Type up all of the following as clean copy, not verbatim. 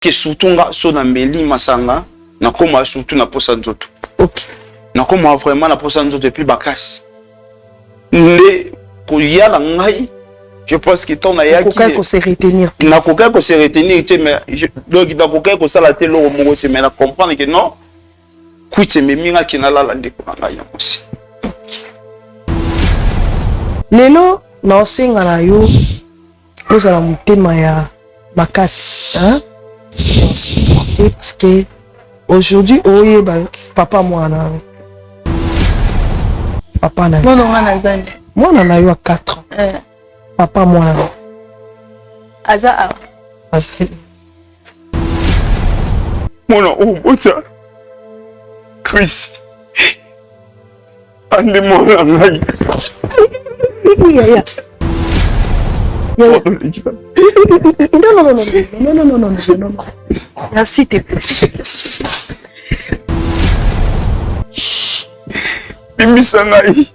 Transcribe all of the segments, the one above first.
que surtout nga so na mbeli masanga na koma surtout na posa nzoto. OK. Na koma vraiment na posa nzoto et puis bakasi. Nde ko yala ngai je pense que ton ayaki ko se retenir. Na ko se retenir mais donc na ko sala te lo mo se mais na comprendre que non kuite meminga kinala la ndeko ngai na kosi. Lelo na osenga na yo ozala mutema ya makasi, hein? Parce que aujourd'hui oyeba papa mwana papa na mwana na yo a 4 ans. Papa mwana aza mwana obota Chris ande mwana ngai yeah. Non. Merci, t'es Bibi Sangai.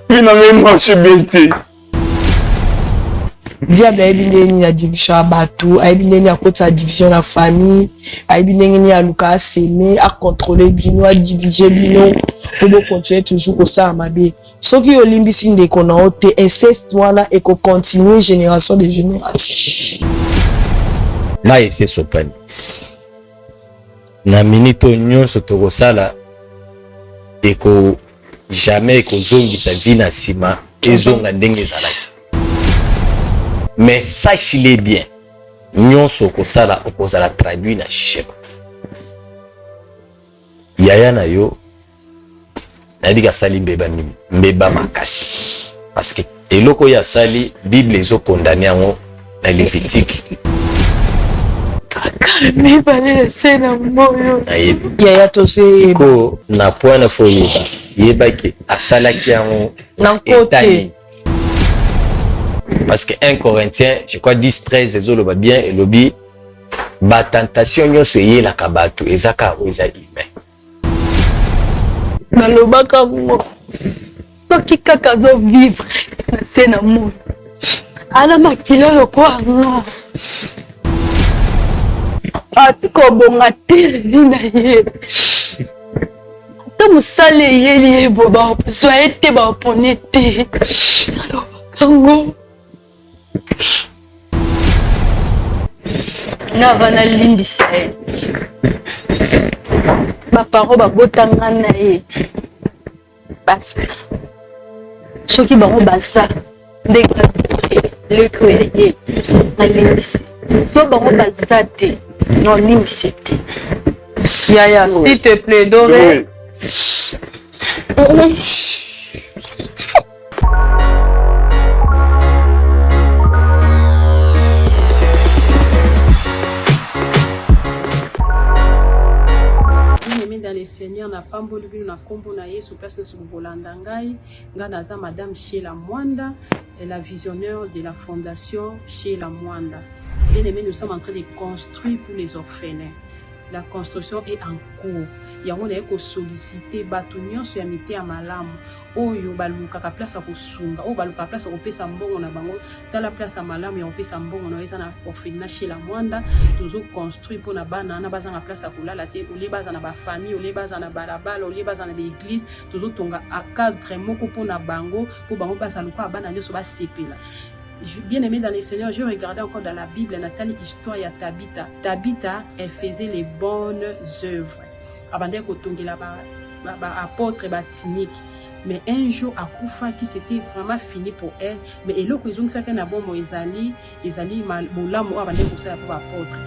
Vina même marché bien. Diable a bien la division à bateau, a bien la côte à division la famille, a bien la Lucas à s'aimer, à contrôler bino, à diriger bino, pour continuer toujours au ça ma vie. Ce qui est l'imbécile de qu'on a ôté inceste voilà et qu'on continue génération de génération. Là et c'est sopen. Na minute union sotoko sala et que jamais que zongi sa vie na sima et zonga ndenge zalaki. Mais sachez-le bien, nous sommes sala opposé à la traduire na chicheba. Yaya na yo, na diga sali mbeba makasi. Parce que eloko ya sali Bible ezo condamné en na Lévitique. Mais balé c'est na moyo. Yaya to se ko na point na fo yeba ki asalaki en na côté. Parce que 1 Corinthiens, je crois 10-13, ils ont bien et lobby. Ba tentation nyo soyez la kabato ezaka oza humain. Na lobaka mo. Toki kaka zo vivre na sena mo. Ala makilo lokwa nga. Ati ko bonga te na ye. Ta musale yeli boba so ete ba ponete. Kango. Na vana limbisa ye baparo babotanga na ye basa soki bango basa ndenge leko ya ye na limbisa so bango baza te non limbisa te Yaya s'il te plaît Doré. Seigneur na pamboli bino na kombo na Yesu place na Bolanda ngai naza madame Sheila Mwanda la visionnaire de la fondation Sheila Mwanda. Bien aimé, nous sommes en train de construire pour les orphelins. La construction est en cours. Yango na eko solliciter batu nyonso ya mite ya malamu oyo baluka ka place ko sunga o baluka place ko pesa mbongo na bango tala place malamu ya pesa mbongo na eza na orphelinat chez la Mwanda tozo construire pour na bana na bazanga place ko lala te ole baza na ba famille ole baza na balabala ole baza na ba église tozo tonga a cadre moko pour na bango pour bango baza luka bana nyonso ba sepela. Bien aimé dans les Seigneurs, je regardais encore dans la Bible, Nathalie, histoire ya Tabitha. Tabitha, elle faisait les bonnes œuvres. Avant d'être apôtre batinique. Mais un jour, à Koufa, qui c'était vraiment fini pour elle. Mais elle a dit que c'était un bon mot, ils allaient mal, avant d'être apôtre.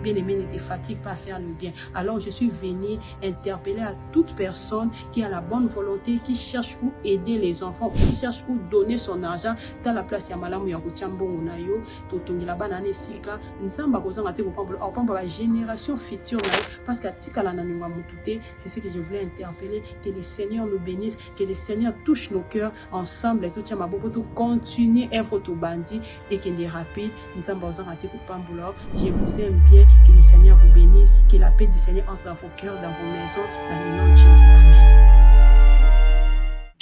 Bien-aimé, ne te fatigue pas à faire le bien. Alors je suis venue interpeller à toute personne qui a la bonne volonté, qui cherche où aider les enfants, qui cherche où donner son argent dans la place ya malamu ya kuchambongo na yo, totongi la banane sika, nzamba kozanga te kopamba la génération future na yo, parce que tika la nanunga mutute, c'est ce que je voulais interpeller, que le Seigneur nous bénisse, que le Seigneur touche nos cœurs ensemble et tout ça maboko to continuer être to bandi et que les rapides, nzamba kozanga te kopamba. Je vous aime bien. Que le Seigneur vous bénisse, que la paix du Seigneur entre dans vos cœurs, dans vos maisons, dans le nom de Jésus.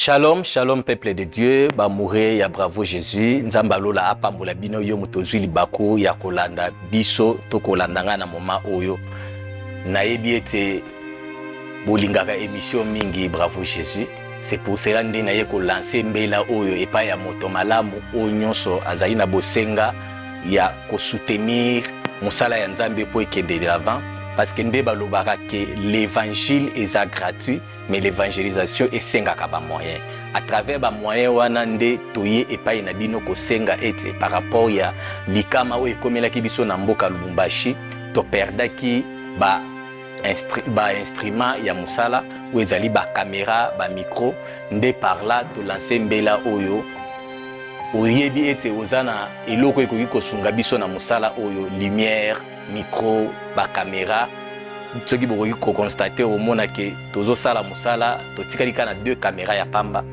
Shalom, shalom peuple de Dieu, Bamouré, ya bravo Jésus, Nzambalola apambola bino yo mutozwi libako ya kolanda biso to kolandanga na moma oyo. Nayebi ete bolingaka émission mingi bravo Jésus. C'est pour cela que naye ko lancer mbela oyo epa ya moto malamu oyo nyonso azali na bosenga ya ko soutenir musala ya Nzambe po ekende de l'avant parce que nde balobaka que l'évangile est gratuit mais l'évangélisation esengaka ba moyen à travers ba moyen wana nde toye epai na bino ko senga ete par rapport ya likama oyo ekomelaki biso na mboka Lubumbashi to perdaki ba instrument ya musala ou ezali ba caméra ba micro nde par là to lancer mbela oyo oyebi ete ozana eloko ekoki kosunga biso na musala oyo lumière micro ba caméra soki bokoki ko constater omona ke tozo sala musala totikali kana 2 caméra ya pamba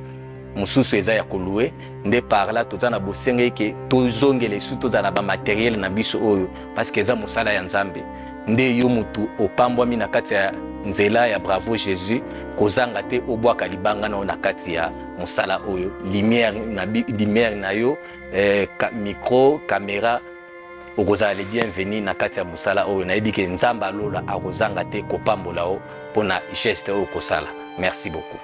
mususu eza ya kolue nde par là tozana bosenge ke tozongele su tozana ba matériel na biso oyo parce que eza musala ya Nzambe nde yo mutu opambwami na kati ya nzela ya bravo Jésus kozanga te obwaka libanga na kati ya musala oyo lumière na yo micro caméra okozala le bienvenu na kati ya musala oyo nayebi ke Nzambe alola akozanga te kopambola o pona geste oyo kosala. Merci beaucoup.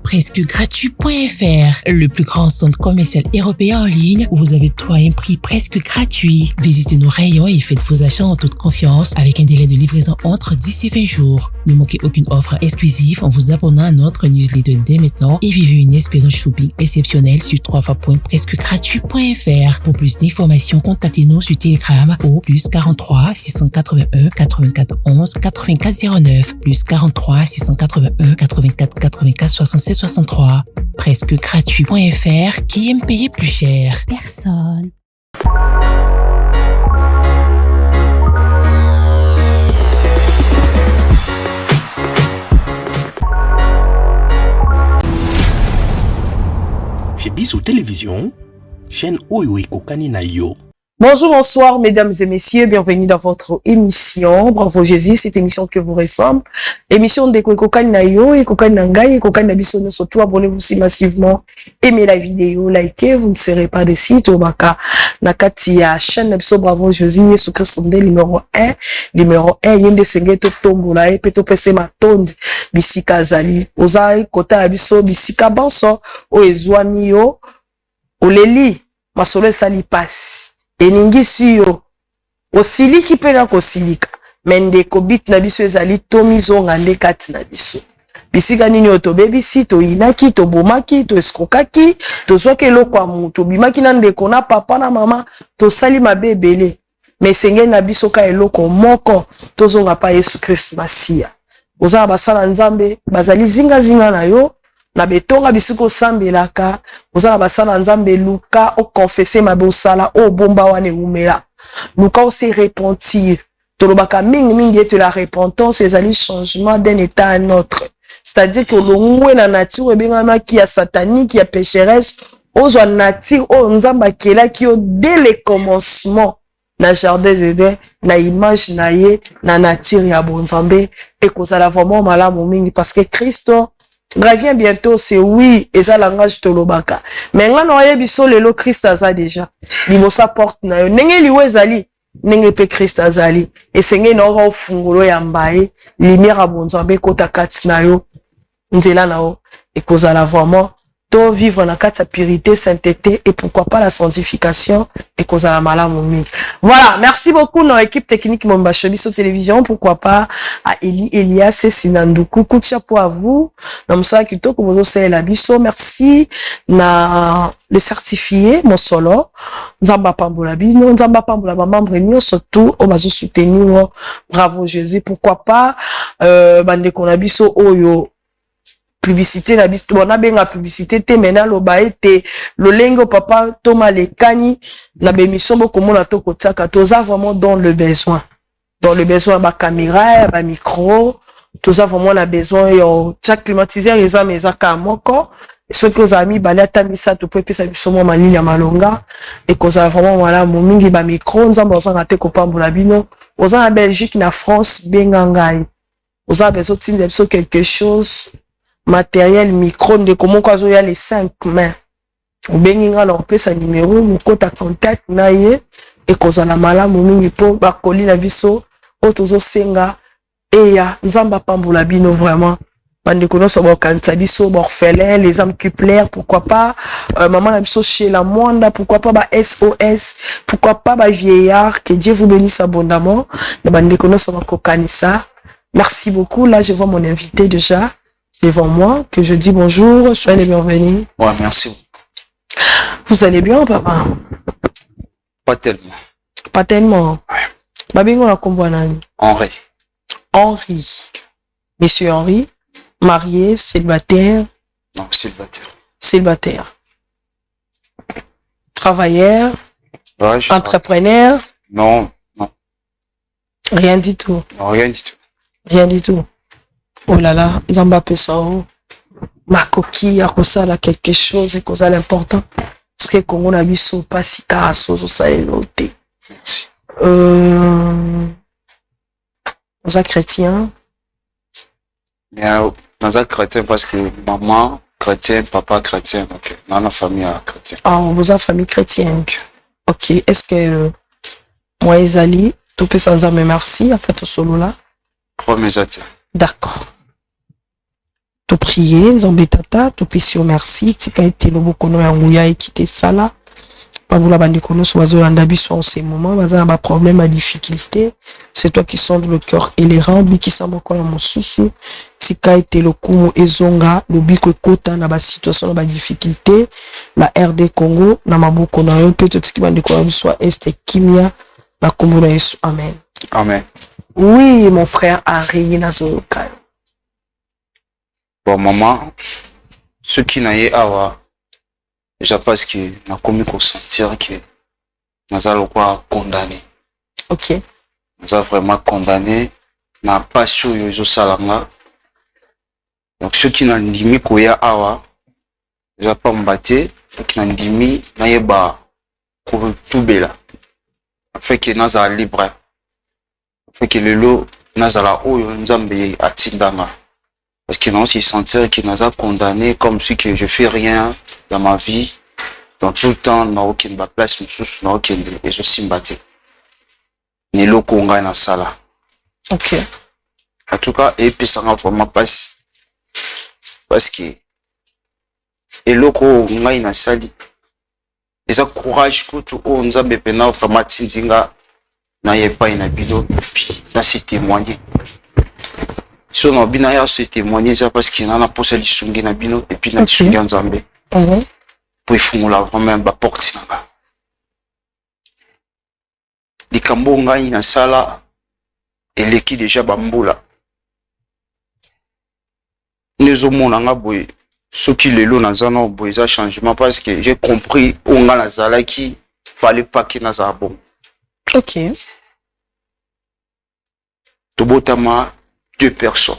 Presquegratuit.fr, le plus grand centre commercial européen en ligne où vous avez tout à un prix presque gratuit. Visitez nos rayons et faites vos achats en toute confiance avec un délai de livraison entre 10 et 20 jours. Ne manquez aucune offre exclusive en vous abonnant à notre newsletter dès maintenant et vivez une expérience shopping exceptionnelle sur www.presquegratuit.fr. Pour plus d'informations, contactez-nous sur Telegram au +43 681 84 11 84 09 +43 681 84 84 67 63. Presquegratuit.fr, qui aime payer plus cher? Personne. Chez Bissou Télévision, chaîne Oyo Kokani na yo. Bonjour, bonsoir, mesdames et messieurs, bienvenue dans votre émission. Bravo Jésus, cette émission que vous ressemble. Émission de Kokani na yo, et Kokani na ngai, et Kokani na biso, surtout abonnez-vous si massivement. Aimez la vidéo, likez, vous ne serez pas déçus. Tobaka, nakati ya chaîne Nabiso Bravo Jésus, Yesu Christ numéro 1, yende sengeto tombola, et peto pese matonde, bisika zali, ozai, kota abiso, bisika banso, o ezwani yo, oleli, masolo sali passe. Eningisi yo osiliki pena kosilika mende kobit na biso ezali tomizonga nde kati na biso bisika nini otobebisi to inaki to bomaki to eskrokaki to zwaki eloko ya mutu bimaki na ndeko na papa na mama to sali mabebele mesenge na biso ka eloko moko tozonga pa Yesu Kristo Masia ozala basala Nzambe bazali zinga na yo na betonga bisuko sambelaka ozala basala Nzambe luka o confesser mabosala o bomba wane umela luka o se repentir tolobaka mingi ete la repentance ezali changement d'un état à un autre, c'est-à-dire que longwe na nature ebengama ki ya satanique ya pécheresse ozwa nature o Nzambe akelaki yo dès le commencement na jardin d'Éden na image na ye na nature ya bonzambe et kozala vraiment malamu mingi parce que Christo revient bientôt, c'est oui, et ça langage tolobaka. Mais nga no ye biso lelo Christ aza déjà. Libosa porte na yo. Nenge liwe zali, nenge pe Christ azali. Et senge na ora ofungolo ya mbaye, lumière abonzambe kota kati na yo. Nzela na yo. Et kozala vraiment to vivre na kati sa purité, sainteté et pourquoi pas la sanctification et kozala malamu mingi. Voilà, merci beaucoup notre équipe technique Mombacho Biso Télévision, pourquoi pas à Elias et Sinanduku. Coup de chapeau à vous. Namsa kitoko bozo la biso. Merci na le certifié mon solo. Nzamba pambola bino, nzamba pambola ba membre nyo surtout on va soutenir. Bravo Jésus, pourquoi pas bande ko na biso oyo publicité na biso bona benga publicité te mena lo ba ete lo lengo papa Thomas Lekani na bémission boko mona to kotaka toza vraiment dans le besoin ba caméra ba micro toza vraiment na besoin yo chaque climatiseur eza meza ka moko ce que os amis bala tamisa to peut pesa biso mo malini ya malonga et koza vraiment wala mo mingi ba micro nzamba osanga te kopambola bino oza na Belgique na France benga ngai oza besoin de quelque chose matériel micro de comment quoi il y a les 5 mains benginga na pesa numéro mukota contact na ye et kozala malamu mingi po bakoli na biso otozo senga eya nzamba pambola bino vraiment bande konoso ba kanisa biso ba orphelin les âmes cuplères pourquoi pas maman na biso chez la Mwanda pourquoi pas ba SOS pourquoi pas ba vieillard que Dieu vous bénisse abondamment bande konoso ba kokanisa. Merci beaucoup. Là je vois mon invité déjà devant moi que je dis bonjour, soyez les bienvenus. Ouais, merci. Vous allez bien, papa? Pas tellement. Pas tellement. Ouais. Babingo la komboanani. Henri. Henri. Monsieur Henri, marié, célibataire. Non, célibataire. Célibataire. Travailleur. Ouais, entrepreneur. Non, non. Rien du tout. Non, rien du tout. Rien du tout. Oh là là, Nzamba Pesao. Ma coquille a causé quelque chose et causé l'important. Parce que quand on a vu son passé, ça est noté. Merci. Nous sommes chrétiens. Bien, nous sommes chrétiens parce que maman chrétien, papa chrétien. Donc, dans la famille chrétienne. Ah, vous avez famille chrétienne. Ok. Est-ce que moi et Zali, tout peut s'en dire merci à fait solo là? D'accord. To prier, nzambetata, to pesio merci, tika ete lobo kono ya nguya ekite sala. Pabula bandi kono so bazo landa biso en ces moments, baza ba problème à difficulté. C'est toi qui sondes le cœur et les reins, biki samoko na mosusu. Tika ete lokumu ezonga, lobiko kota na ba situation na ba difficulté, la RD Congo na maboko na yo peto tiki bandi kono biso este kimia na kombo na Yesu. Amen. Amen. Oui, mon frère Henri Nazoloka. Bon, maman, ce qui n'a eu awa, déjà parce que n'a commis qu'on sentir que nous allons quoi condamner. Ok. Nous avons vraiment condamné, n'a pas sur yo salanga. Donc ceux qui n'ont dit qu'il y a awa, déjà pas m'battre, qui n'ont dit n'a y ba pour tout bela. Fait que nous allons libre. Fait que le lot nous allons oyo nzambe atindanga. Parce que non, s'il sentir qu'il nous a condamné comme si que je fais rien dans ma vie, donc tout le temps, n'a aucune place, n'a aucune, et je suis battu. Ni le Conga na sala. Ok. En tout cas, et puis ça m'a vraiment passé. Parce que, et le Conga na sali. Et ça courage que tout on nous a bépena vraiment tinzinga, n'a y pas une bido, puis là c'est témoigné. Si on a bien à se témoigner, c'est parce qu'il y en a pour se lisungi na bino et puis na lisungi en Zambé. Pour y fouler vraiment ba porte nanga. Di kambonga ina sala et l'équipe déjà bambola. Nous au monde nga boy, ce qui le lot na zana boy ça changement parce que j'ai compris on a la sala qui fallait pas qu'il na za bon. Ok. To botama 2 personnes.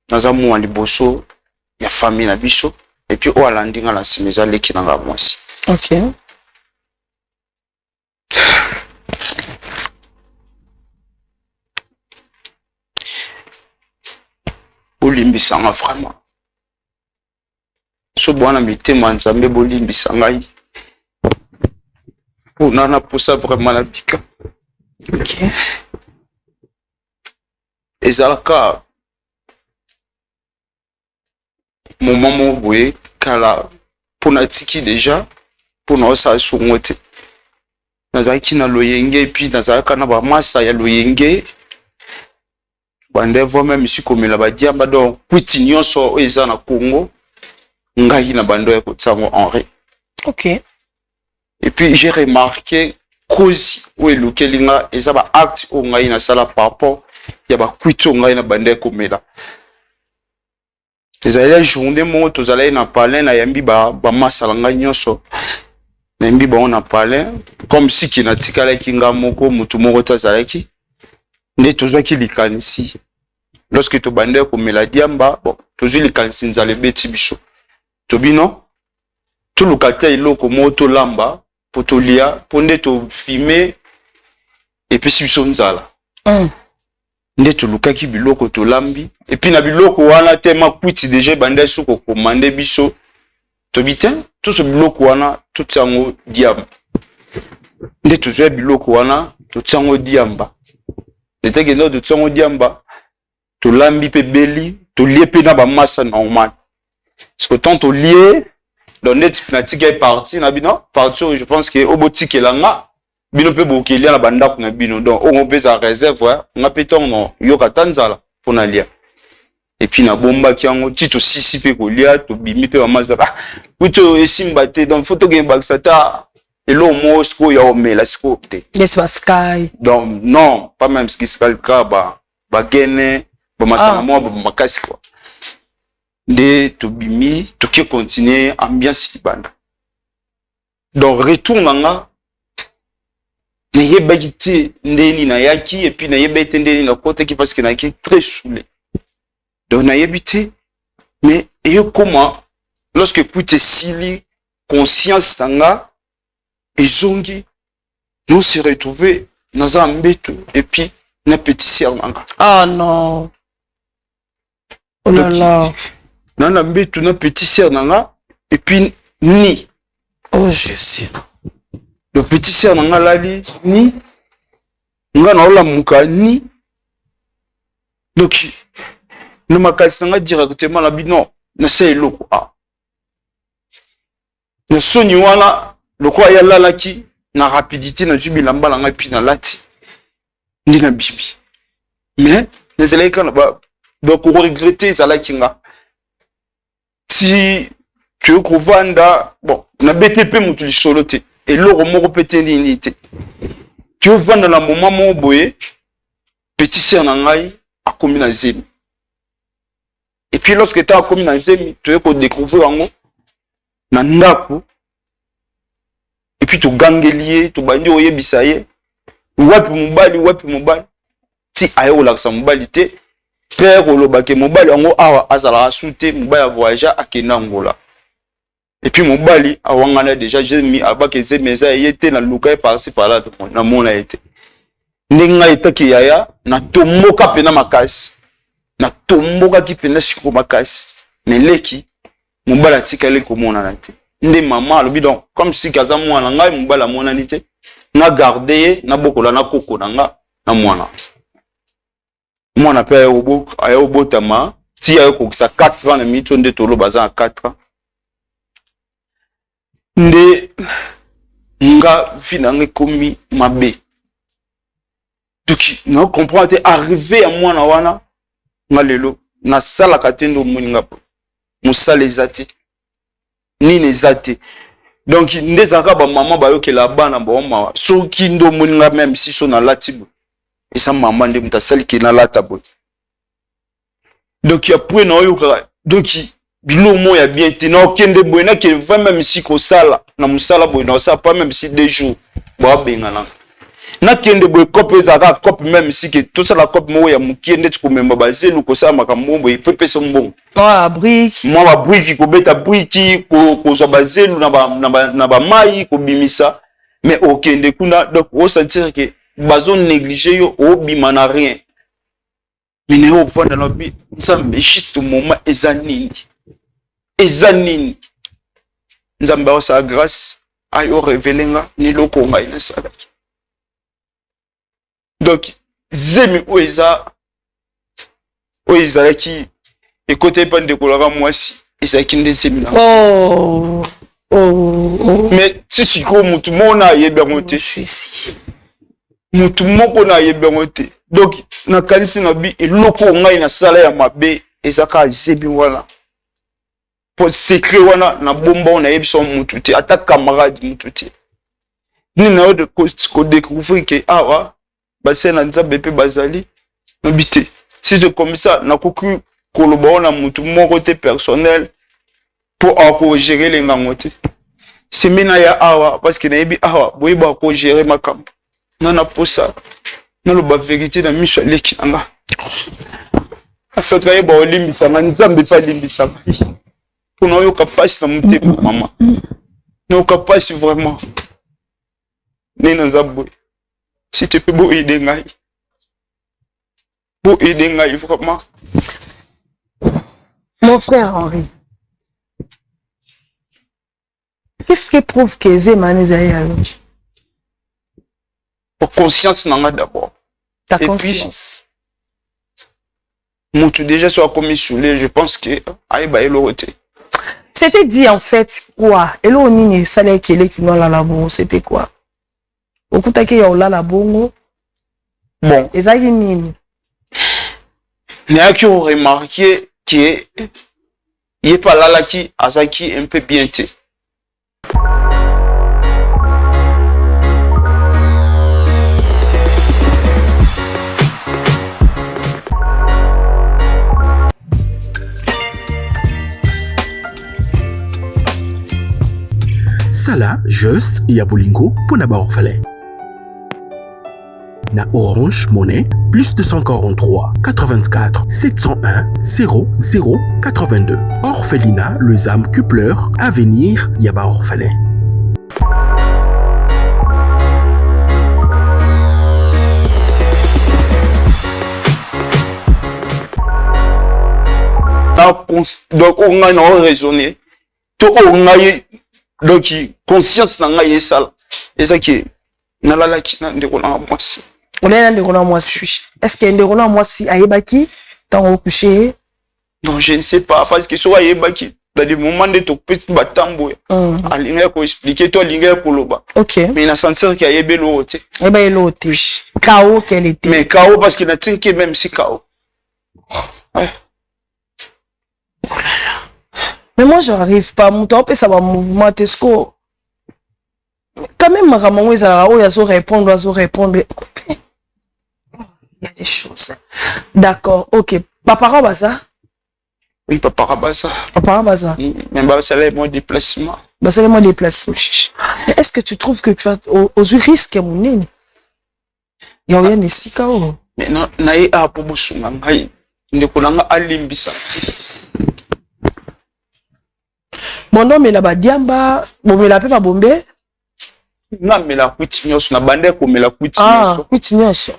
Dans un mois, liboso, il y a famille na biso, et puis au landing à la simeza leki na mwasi. Ok. Olimbisanga vraiment. So bwana mitema nzambe bolimbisanga yi. On en a pour ça vraiment la bika. Ok. Et ça là mon maman boye kala pour na tiki déjà pour na sa songote. Nazaki na loyenge puis nazaka na ba masa ya loyenge. Bande vo même ici comme la ba diamba donc kwiti nyonso eza na Congo. Ngai na bando ya kotsango Henri. Ok. Et puis j'ai remarqué cause où elukelinga eza ba acte o ngai na sala par rapport ya ba kwiti ngai na bande komela. Ezali journée mo tozala na palin na yambi ba masala ngai nyonso. Na yambi ba on na palin comme si ki na tikala kinga moko mutu moko tazalaki. Nde tozwaki likanisi. Lorsque to bande komela diamba bon tozwi likanisi nzale beti biso. Tobino tout locataire iloko moto lamba potolia ponde to filmer et puis si biso nzala. nde tolukaki biloko tolambi et puis na biloko wana te makwiti déjà banda suko komande biso tobite tout ce biloko wana tout sango diamba nde tozwa biloko wana tout sango diamba c'était que nous tout sango diamba tolambi pe beli tolie pe na ba massa normal parce que tant to lié dans net pratique est parti na bino parti je pense que obotike langa bino pe bokelia na banda kuna bino donc on peut sa réserve on peut ton yoka tanzala pour na lia et puis na bomba ki yango tito sisi pe kolia to bimi pe mamaza ba kuto esimba te donc photo game baksata et lo mo sko ya omela sko te yes sky donc non pas même ce qui se passe ba gene ba masama mo ba makasi quoi de to bimi to ki continuer ambiance banda donc retour nanga nayebaki te ndeni na yaki et puis nayebaki te ndeni na kotaki parce que nayaki très saoulé donc nayebi te mais et comment lorsque kuite sili conscience tanga ezongi nous se retrouver dans un mbeto et puis na petit sœur nanga oh non oh là là na mbeto na petit sœur nanga et puis ni oh Jésus. Le petit sœur nanga lali ni nga na ola muka ni donc no makasi nga directement la bino na se eloko a na soni wana loko ya lalaki na rapidité na jubila mbala nga pi na lati ndi na bibi mais les élèves quand ba donc regretter ça la kinga si tu veux kovanda bon na BTP mutu li solo te et l'eau moko pété n'unité. Tu vas dans la moment mon boye, petit sœur nangai a commis dans zemi. Et puis lorsque tu as commis dans zemi, tu veux qu'on découvre en haut, nandaku. Et puis tu gangelier, tu bandi oye bisaye, wapi mobali. Si ayo la sa mobilité, père olobake mobali en haut awa azala asute mobali a voyager à Kenangola. Et puis mobali awangana déjà j'ai mis abake zemeza yete na luka par-ci par-là na mona été ninga etaki yaya na tomoka pena makasi na tomoka ki pena siko makasi mais leki mobali atikale komona na te nde maman alobi donc comme si kaza mwana ngai mobali amona ni te na garder na bokola na koko nanga na mwana pe ayo botama ti ayo kokisa 4 ans na mito nde tolo baza 4 ans nde nga finanga komi mabe tuki na comprendre arrivé à moi na wana nga lelo na sala katendo moninga po musala ezate ni nezate donc ndezaka ba maman ba yokela bana ba mama soki ndo moninga même si so na latibo et sa maman nde mutasali ki na lata bo donc ya point na yoka donc bilomo ya bien te na okende boye na ke vraiment misi ko sala na musala boye na ça pas même si 2 jours ba bengana na kende boye kope zaka kope même si que tout ça la kope mo ya mukende tu ko memba bazelu ko sala makambo boye pepe so mbongo ah brique moi ba brique ko beta brique ko zo bazelu na ba mai ko bimisa mais okende kuna donc on sentir que bazo négliger yo obima na rien mais ne au fond dans la vie ça me juste moment ezanini ezanini nzamba o sa grâce ayo révélenga ni loko ngai na salaki donc zemi oeza ki écoutez pas de kolaka mwasi ezaki nde zemi na mais si siko mutu mona yeba ngote mutu moko na yeba ngote donc na kanisi na bi eloko ngai na sala ya mabe ezaka zemi wala pour secret wana na bomba on a yebso mutu te ata camarade mutu te ni na de ko découvrir que awa base na nzambe pe bazali nobité si c'est comme ça na koku koloba ona mutu moko te personnel pour gérer les ngangote c'est mina ya awa parce que na yebi awa boyeba ko gérer makambo na posa na lo ba vérité na miso leki anga afeka yeba olimbisa nzambe fa limbisa pour nous capables de monter maman nous capables vraiment ni dans un bout si tu peux aider ngai pour aider ngai vraiment. Mon frère Henri, qu'est-ce qui prouve que Zemane Zayalo? Pour conscience nanga d'abord. Ta Et conscience. Puis, mon tout déjà soit commis saoulé, je pense que aïba et l'autre. C'était dit en fait quoi? Et là on y salé qui est qui nous la bongo, c'était quoi? Au coup taqué ya la bongo. Bon. Et ça y nini? Mais qui ont remarqué que il est pas là qui Azaki un peu bien té. Sala, juste, ya bolingo, pour na orphelin. Na Orange Monnaie, plus 243 84 701 00 82. Orphelinat, le ZAM Cupler, Avenir, Yaba Orphelin. Donc, on a raisonné. Tout on a donc conscience n'a pas ça. Et ça qui n'a la qui n'a de quoi moi si. On est de quoi moi si. Est-ce qu'il y a de quoi moi si aïbaki tant au coucher? Non, je ne sais pas parce que soit aïbaki dans des moments de ton petit batambo. À l'inga pour expliquer toi l'inga pour le bas. OK. Mais il a senti qu'il y a eu l'autre. Eh ben l'autre. Chaos qu'elle était. Mais chaos parce qu'il a trinqué même si chaos. Ouais. Mais moi, je n'arrive pas. Mon temps, ça va mouvement. Tesco. Quand même, ma maman, il a répondre. Il y a des choses. D'accord, ok. Papa Rabasa? Oui, Papa Rabasa. Papa Rabasa. Mais bah, c'est là mon déplacement. Bah, c'est mon déplacement. Mais est-ce que tu trouves que tu as aux risques, mon nez? Il y a rien de si chaos. Mais non, naïe a pour boussunga. Ne connaît pas alimbisa. Bon, non, mais là-bas, Diamba, bon, mais la paix va bomber. Non, mais la cuitignos, na bande comme la cuitignos. Ah, cuitignos.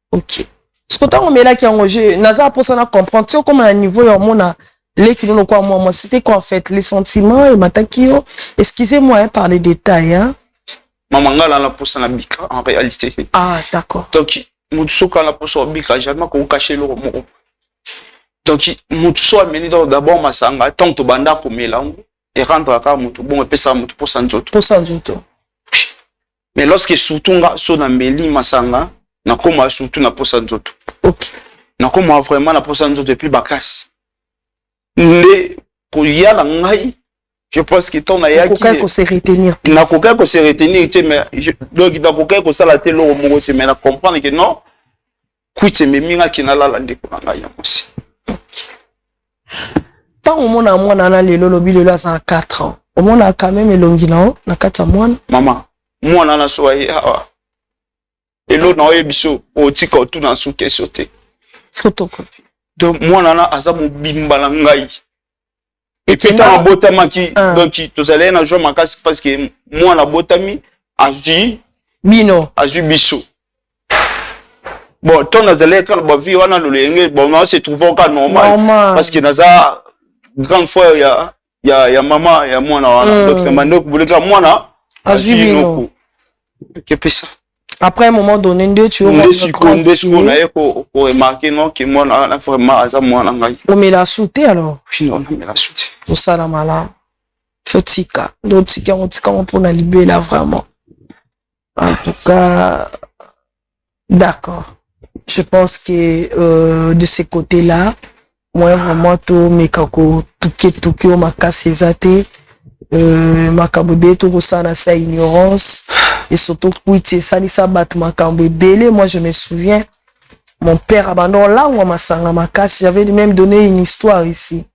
Ok. C'est pourtant, on met là qui a rangé. Naza, pour ça, on comprend. Tu sais, comme à un niveau, il y a un monde, les qui nous quoi, moi, c'était quoi, en fait, les sentiments et matakio. Excusez-moi, hein, par les détails, hein. Maman, là, la pour ça, na bika, en réalité. Ah, d'accord. Donc, mon tout quand la pour ça, bika, jamais qu'on cache le mot. Donc, mon tout amené d'abord, ma sanga, tant que banda comme mélange, et rendre à cas, mon tout bon, et puis ça, mon tout pour sanzoto. Pour sanzoto. Mais lorsque surtout, so na mbeli, ma sanga, na comme surtout na pour sanzoto. Ok. Na comme vraiment na pour sanzoto depuis bakasi. Mais, pour y aller, ngai, je pense que ton aïe qui. Qu'on se retenir. Na koka ko se retenir, mais, donc, na koka ko ça la télé au mongo, mais na comprendre que non, kuite me minga qui na la lande ko ngai aussi. Tant au monde à moi, on a les lobby de là, ça a 4 ans. Au monde a quand même elongi là, on a 4 ans. Maman, moi, on a la soirée. Et l'autre, on a eu biso, au tika, tout dans sous qu'est sauté. Photocopie. Donc, moi, on a azam bimbalangai. Et puis, t'as un botama qui, donc, tu allais na jouer ma casse parce que moi, on a botami, azu, Bino, azu biso. Bon, ton azalé, quand on vie, on a le bon, on se trouve encore normal. Parce que naza, grande fois, il y a maman, il y a moi, donc, maintenant, vous voulez que moi, là, azu bino. Qu'est-ce que ça? Après un moment donné, tu auras pour remarquer non que moi on vraiment à ça moi là. On met la soute alors. Non, on met la soute. Pour ça la malade. Fotika, donc on peut la libérer là vraiment. En tout cas, d'accord. Je pense que de ce côté-là, moi vraiment tout mes kako tout ma casse zate. Makambebe tout ça na sa ignorance et surtout kuiti sali sabat makambebe. Moi je me souviens mon père abandon là où ma sanga ma casse, j'avais même donné une histoire ici,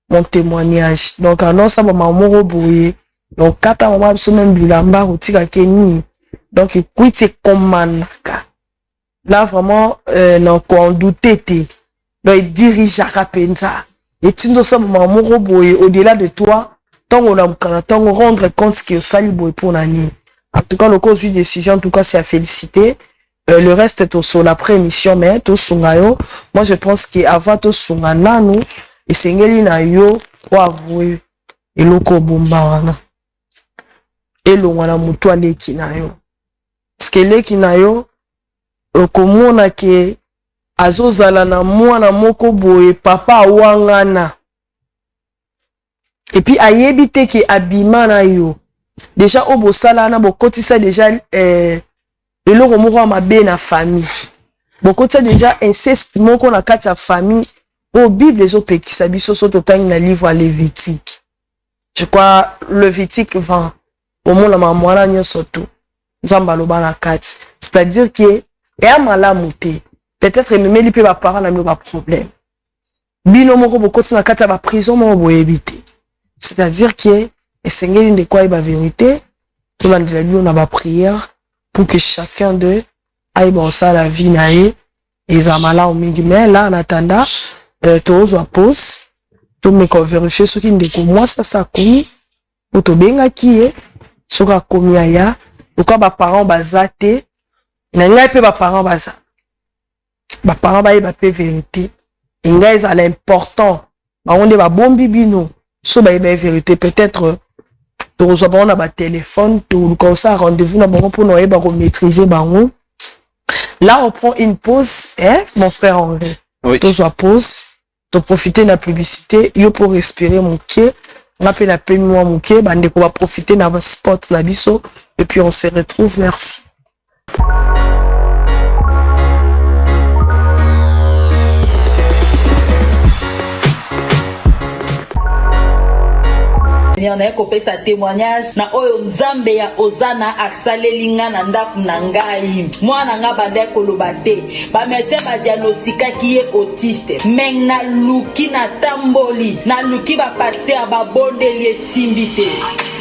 mon témoignage. Donc alors ça m'a moro brouillé donc kata mama biso même bilamba otika keni donc kuiti komanaka là vraiment non quoi douter donc il dirige à penza et tindo ça mama moro brouillé au-delà de toi. Tant on rendre compte que ça lui pour l'année. En tout cas, le cause d'une décision, en tout cas, c'est à féliciter. le reste tout sur l'après émission mais tout sungayo. Moi je pense que avant tout sungana nous et sengeli na yo pour avouer eloko bomba wana. Elongwana mutu aleki na yo. Parce que leki na yo okomona ke azozala na mwana moko boye papa wangana. Et puis ayebi te ke abima na yo. Déjà obo sala na bokotisa déjà eloko moko mabe na famille. Bokotisa déjà inceste moko na kati ya famille. Au Bible les opekisa biso soto tangi na livre Lévitique. Je crois Lévitique 20. Au moins la mamwana nyonso tu. Nzamba loba na kati. C'est-à-dire que et malamu te. Peut-être même li pe ba parents na ba problème. Bino moko bokoti na kati ya ba prison mo boyebite. C'est-à-dire que esengeli de quoi ba vérité, tout le monde na ba prière pour que chacun d'eux aille bon ça la vie nae et zamala au mingi mais là en attendant tous wa pause tout me ko vérifier ce qui ndeko moi ça komi ou to benga ki ce ka komi aya ou quoi ba parents bazate na ngai pe ba parents baza ba parents ba ba pe vérité et ngai ça l'important ba onde ba bombi bino so ba vérité peut-être tu reçois on a ba téléphone tu comme ça rendez-vous na bon pour nous ba maîtriser bango. Là on prend une pause mon frère Henri. Oui. Tu sois pause, tu profiter de la publicité, yo pour respirer mon pied, on appelle la peine moi mon pied, bande ko va profiter na spot na biso et puis on se retrouve, merci. Na kopesa témoignage na oyo nzambe ya ozana asalelinga na ndaku na ngai mwana nga bande koloba te ba médecin ba diagnostikaki ye autiste meng na luki na tamboli na luki ba pasteur ba bondeli esimbi te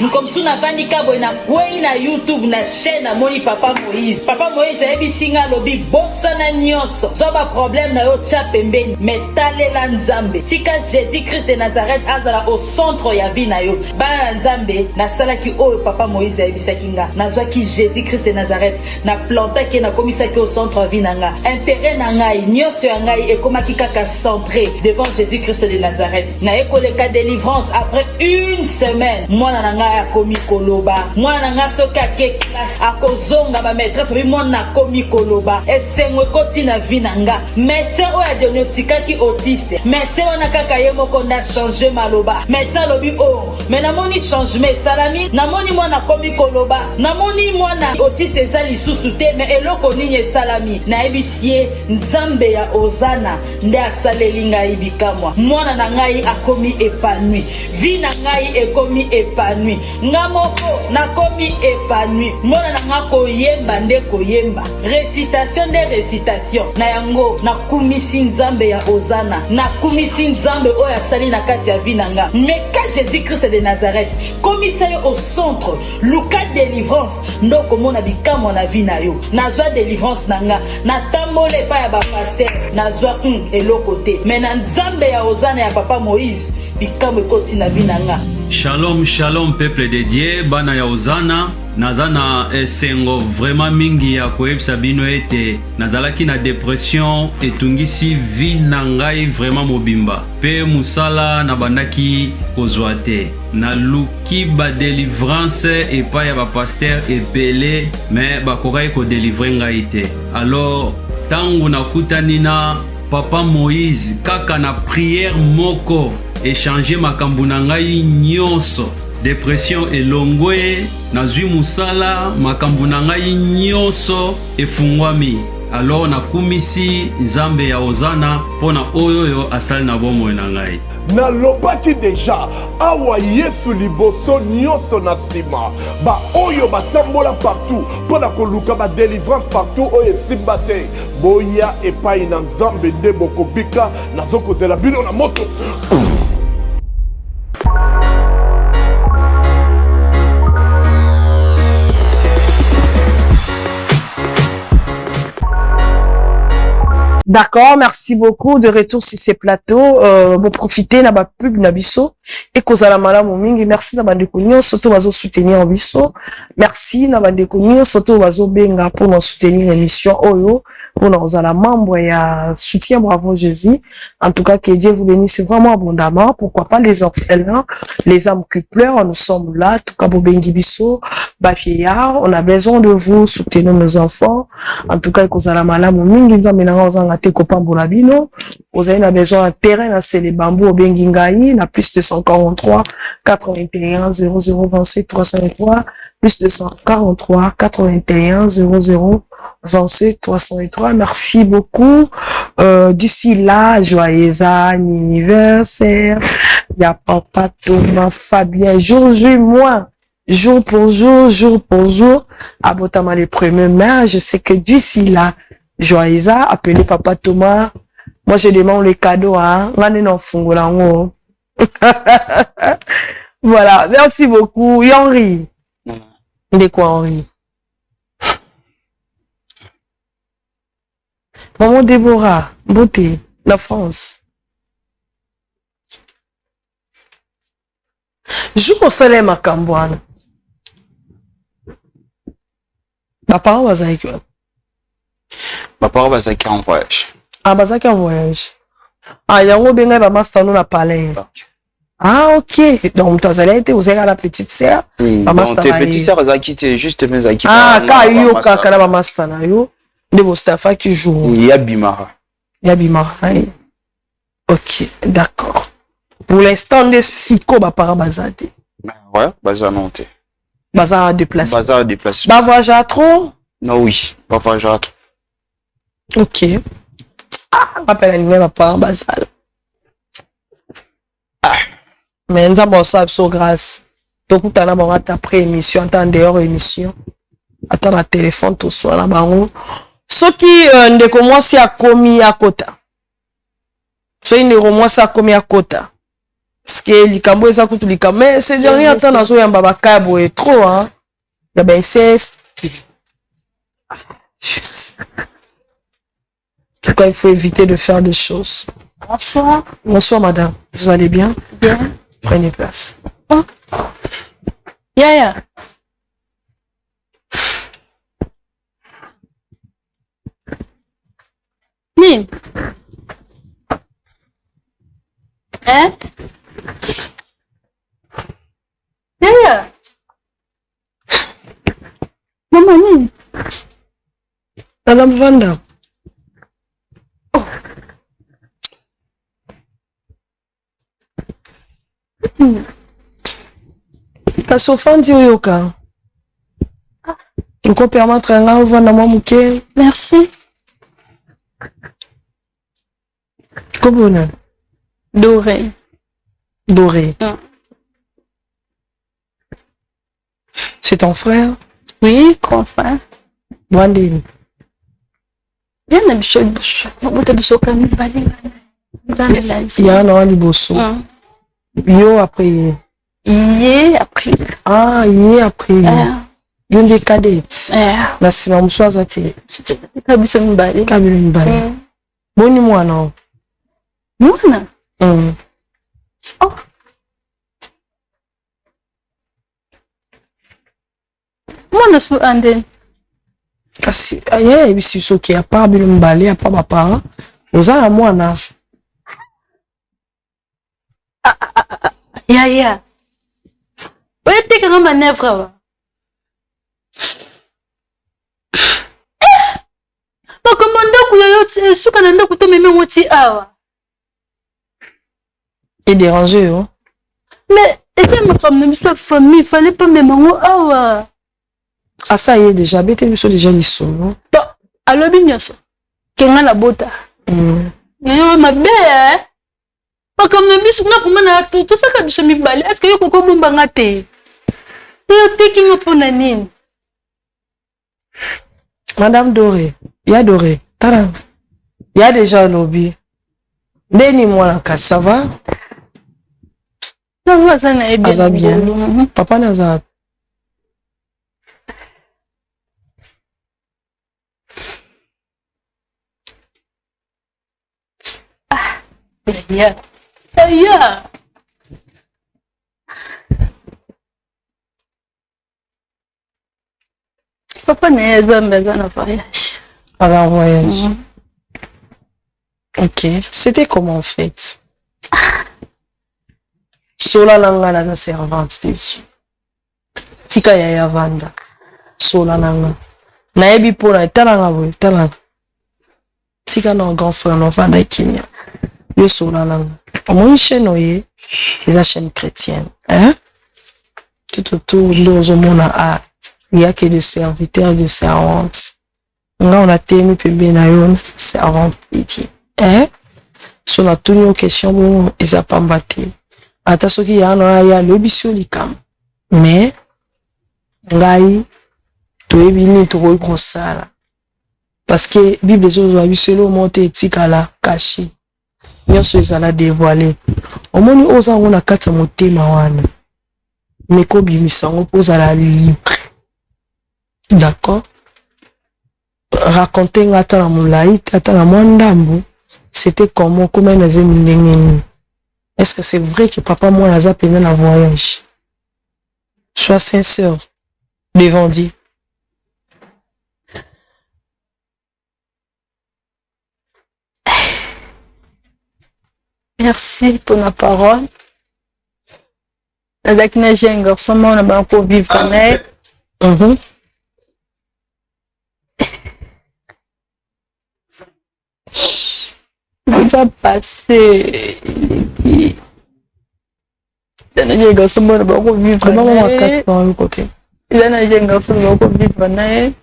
nkomsu na vandika boy na kwei na YouTube na chaîne na moni papa Moïse ebisinga lobi bossa na nyonso so ba problème na yo tcha pembeni metalela nzambe tika Jésus Christ de Nazareth azala au centre ya vie na yo bana nzambe na salaki oyo papa Moïse ebisaki nga nazwaki Jésus Christ de Nazareth na plantaki na komisaki au centre ya vie na nga intérêt na ngai nyonso ya ngai ekomaki kaka centré devant Jésus Christ de Nazareth na ekoleka délivrance après une semaine mwana na ngai akomi koloba mwana na ngai soki ake classe akozonga ba maîtresse bi mwana na komi koloba esengo ekoti na vie na nga médecin oyo diagnostikaki autiste médecin wana kaka ye moko na changer maloba médecin lobi oh mais namoni changement salami namoni mwana komi koloba namoni mwana autiste eza lisusu te mais eloko nini salami na ebisie nzambe ya ozana nde asaleli ngai bikamwa mwana na ngai akomi épanoui vie na ngai ekomi épanoui nga moko nakomi épanoui mwana na nga koyemba nde koyemba récitation nde récitation na yango nakumisi nzambe ya ozana nakumisi nzambe oyo asali na kati ya vie na nga mais quand Jésus Christ de Nazareth commissaire au centre luka délivrance ndoko mona bikamwa na vie na yo nazwa délivrance nanga na tambole pa ya ba pasteur nazwa eloko te mais na nzambe ya ozana ya papa Moïse bikamwa ekoti na vie nanga. Shalom shalom peuple de Dieu bana ya ozana nazana esengo vraiment mingi ya koyebisa bino ete nazalaki na dépression etungisi vie na ngai vraiment mobimba pe musala na bandaki kozwa te na luki ba délivrance epai ya ba pasteur ebele mais bakokaki kodélivre ngai te alors tangu nakutani na papa Moïse kaka na prière moko échanger makambo na ngai nyonso dépression elongwe nazwi musala makambo na ngai nyonso efungwami alors nakumisi nzambe ya ozana pona oyo asali na bomoi na ngai nalobaki deja awa yesu liboso nyonso na nsima baoyo batambola partout mpona koluka badélivrance partout oyo esimba te boya epai na nzambe nde bokobika nazokozela bino na moto. D'accord, merci beaucoup. De retour sur ces plateaux. Vous profitez na ba pub na biso. Et kozala malamu mingi. Merci na bandeko nyonso to bazo soutenir en biso. Merci na bandeko nyonso to bazo benga pour nous soutenir l'émission Oyo. Pour nous kozala membre ya soutien Bravo Jésus. En tout cas, que Dieu vous bénisse vraiment abondamment. Pourquoi pas les orphelins, les âmes qui pleurent, nous sommes là. En tout cas, bobengi biso, ba vieillard, on a besoin de vous, soutenir nos enfants. En tout cas, kozala malamu mingi nzambe na ozanga te kopambola bino. Vous avez besoin d'un terrain na c'est les bambous au Bengingaï, na plus de 143 81 00 27 303, plus de 143 81 00 27 303. Merci beaucoup. D'ici là, joyeux anniversaire. Il y a papa Thomas, Fabien, jour moi. Jour pour jour, jour pour jour. Abotama les premiers mai, je sais que d'ici là, joyeux, appelez papa Thomas. Moi, je demande les cadeaux, hein. Voilà. Merci beaucoup. Henri. De quoi, Henri? Maman Déborah, beauté, la France. Joue au soleil, ma cambouane. Ma parent va avec eux. Ma parent va avec en voyage. Ah, bazaki en voyage. Ah, yango benga ba master no na palais. Ah, ok. Donc, tu as été aux à la petite sœur. Ba master. Tes petites sœurs, elles ont quitté juste mes acquis. Ah, ka yo kaka na ba master na yo. De Mostafa qui joue. Il y a Bimara. Il y a Bimara. Ok, d'accord. Pour l'instant, les siko ba para bazate. Ouais, baza non te. Baza déplacé. Baza déplacé. Ba voyage trop? Non, oui. Ba voyage trop. Ok. Ah, rappelle à l'imam par basal. Ah. Mais nous avons ça sur grâce. Donc, nous avons après émission, en dehors émission. Attends, le téléphone, tout soit là, baron. Ce qui ne commence à commis à quota. Ce qui ne commence à commis à quota. Parce que les cambo, ça coûte les cambo. Mais c'est dernier temps, nous avons un babakabo et trop, hein. Il y a ben inceste. En tout cas, il faut éviter de faire des choses. Bonsoir. Bonsoir, madame. Vous allez bien? Bien. Prenez place. Oh. Yaya. Mine. Hein? Yaya. Maman, Mine. Madame Vanda. Parce au fond, Yoka. Tu peux permettre un envoi dans mon bouquet. Merci. Comment? Doré. Doré. Ah. C'est ton frère? Oui, grand frère. Wandini. Bien habitué. On peut habituer comme une balle. Il y a un an, Liboso. Yo après. Iye après. Ah, iye après. Yon des cadettes. La sima mswaza te. Kabisa mbali. Kabila mbali. Boni mwana. Mwana? Oh. Mwana su ande. Kasi aye bisi soki a part bilo mbali a part ma parent. Oza mwana. Ya. Oye teka nga manevre wa. Bakomanda kuyoyo suka na ndako to meme ngoti awa. Et dérangé oh. Mais était ma famille, fallait pas même ngo awa. Ah ça y est déjà bête biso déjà liso non. Alors binyoso. Kenga na bota. Yo mabe eh. Comme na biso na komana tout ça ka biso mibale. Est-ce que yo koko bomba ngate? Yo teki ngopona nini? Madame Doré, il y a Doré. Taran. Il y a déjà lobby. Deni moi la ça va? Ça va ça na bien. Ça bien. Papa naza. Ya. Papa n'est jamais dans un voyage. Un voyage. Ok. C'était comment en fait? Sola nanga na servante dessus. Tika ya vanda. Sola nanga. Naebi pona talanga boy, talanga. Tika na grand frère no vanda kimia. Yo sola nanga. Mon chaîne oye, les chaîne chrétienne, hein? Tout autour de mona a il y a que des serviteurs, des servantes. On a tenu puis na yo servante dit. Hein? Sur la toute une question bon, ils a pas battu. Ata soki ya na ya lobiso likam. Mais ngai to ebini to ko konsala. Parce que Bible zo abiselo monte etikala caché. Nyonso ezala dévoilé. Omoni oza ngona kata motema wana. Meko bimisa ngo pozala libre. D'accord? Raconter ngata na mulai, tata na mwandambu. C'était comment les amis. Est-ce que c'est vrai que papa moi n'a pas payé un voyage? Sois sincère devant Dieu. Merci pour la parole. Avec les jeunes garçons, on a encore vivre avec. Déjà passé les jeunes garçons, on a encore vivre comment on va casser dans le côté. Les jeunes garçons, on a encore vivre avec.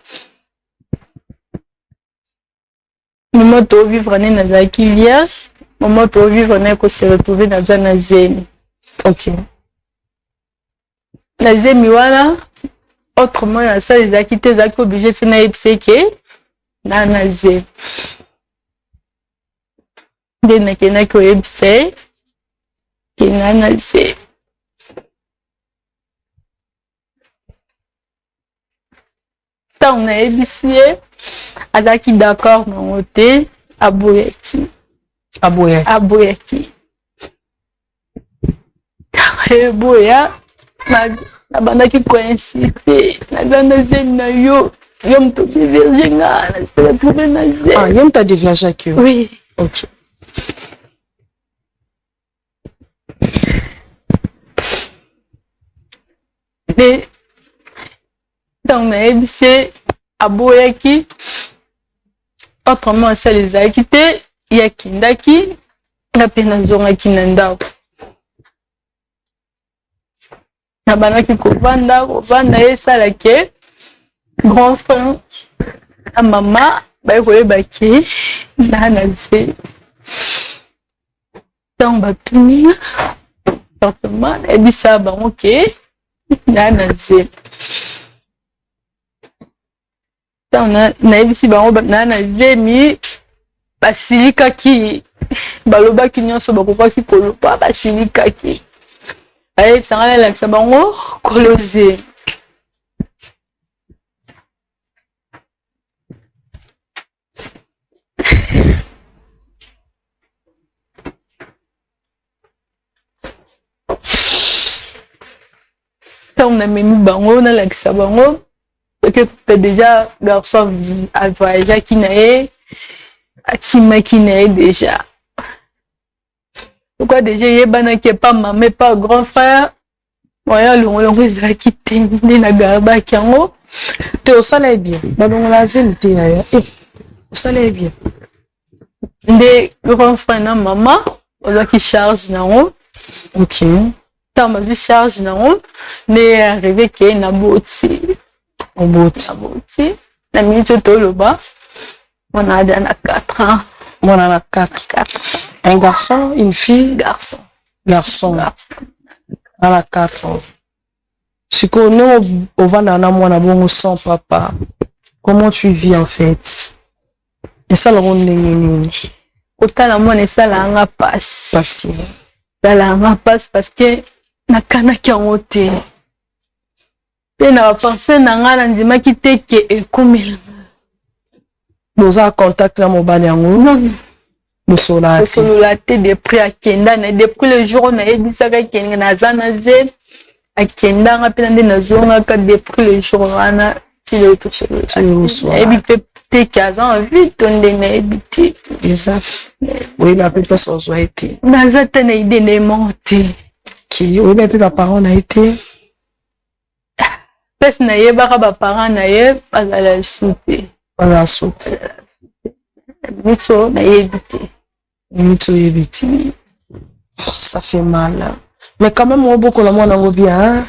Maman to vivre né na zaki vierge, maman to vivre né ko se retrouver na zana zeni. OK. Na zemi wana autrement na ça les acquités zaki obligé fina epseke na zemi. De na kena ko epse kena na zemi. Tant na ebisie azaki d'accord na ngote aboyaki. Boya na bandaki ko insister na zana zemi na yo mto virgin na se retrouver na zemi. Ah, yom ta déviagé avec eux. Oui. OK. Mais dans na ebisie aboyaki autrement ça les a quittés yakindaki na pena zonga kinanda na banaki kovanda esala ke grand frère na mama bakoyebaki na ze donc batuni certainement ebisa bango ke na ze na ebisi bango na zemi basilikaki balobaki nyonso bakopaki koloba basilikaki ayebisanga nalakisa bango koloze ntango namemi bango nalakisa bango que peut déjà garçon a voyagé qui nae akimaki nae déjà pourquoi déjà yebana qui pas maman pas grand frère moya longo ezaki tende na garba kiango te osala bien balongo la zente ya osala bien nde grand frère na maman ozaki charge nango. OK. Tant ma charge nango mais arrivé que na boti na minute toloba on a 4 ans. On en a 4. Un garçon, une fille? Garçon. On a 4 ans. Si on au Vandana, moi, bon sans papa, comment tu vis en fait? Et ça, le monde autant la monnaie, ça la passe. Facile. Ça la passe parce que na kana ki ngote. Et na pensé na ngala ndima ki teke ekomela. Boza contact na mobali yango. Non. Bosolola te depuis akenda na depuis le jour na ebisaka kenga na zana ze akenda nga pena nde nazonga ka depuis le jour wana ti le tout ebite te kaza envie tonde na ebite exact oui la plupart sont été naza te na idée ne monte qui oui mais pa parents na été pes na ye baka ba parents na ye bazala soupe bazala soupe Mito na yebite. Mito yebite. Ça fait mal. Hein? Mais quand même, on beaucoup la monde bien.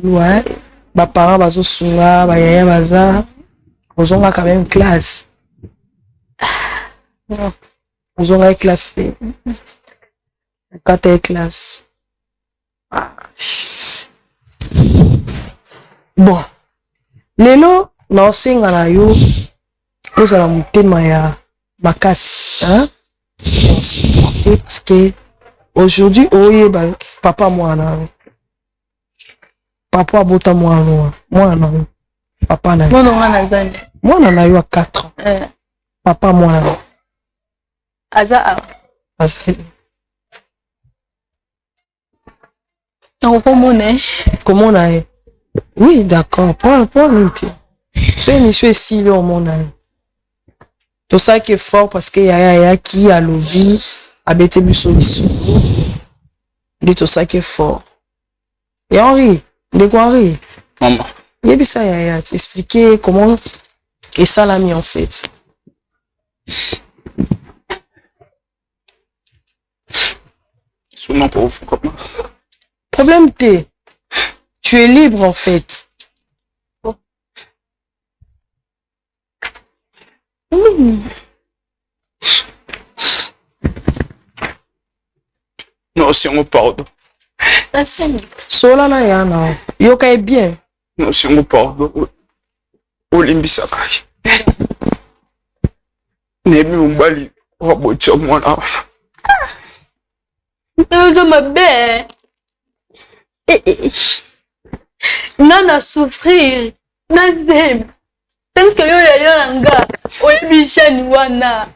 Ouais. Ba parents bazo sunga, ba yaya baza. Ils ont quand même classe. Non. Ils ont une classe. Quand t'es classe. Ah, bon. Lelo, na singa na yo. Nous allons monter ma casse, hein? On s'est porté parce que aujourd'hui, papa moi non, papa bota moi non, papa na. Moi non nazane. Moi non a eu à 4 ans. Papa moi non. Aza. Non comment on a? Oui d'accord. Point n'était. C'est une chose si le mon ami. Tout ça qui est fort parce que yaya qui a lobby a bêté du solution. De tout ça qui est fort. Et Henri, de quoi Henri? Maman. Il y a bien ça yaya, expliquer comment et ça l'a mis en fait. Sûrement pour vous comment? Problème T. Tu es libre en fait. Non, si on pardon. Sola na yana. Yoka est bien. Non, si on pardon. Olimbisa kai. Nemi umbali wabocha mwana. Nous ma belle. Nana souffrir. Nazem. Tant que yo ya nga. Oyebi shani wana.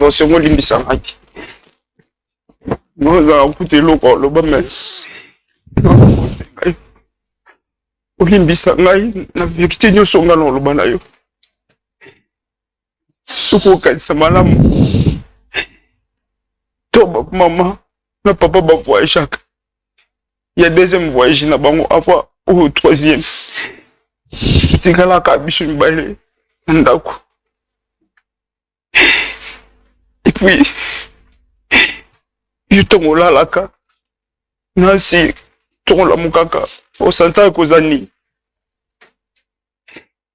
Non, si on olimbisa kai. Non, là, on peut loko lo ba mes. Olimbisa ngai na victime nyoso nga no lo bana yo. Suko kanisa malamu. Toba maman na papa ba voyage chaque. Il y a deuxième voyage na bango avoir au troisième. Tingala ka bisu mbale ndako. Et puis je tongo lalaka. Nasi tongo la mukaka. O santa kozani.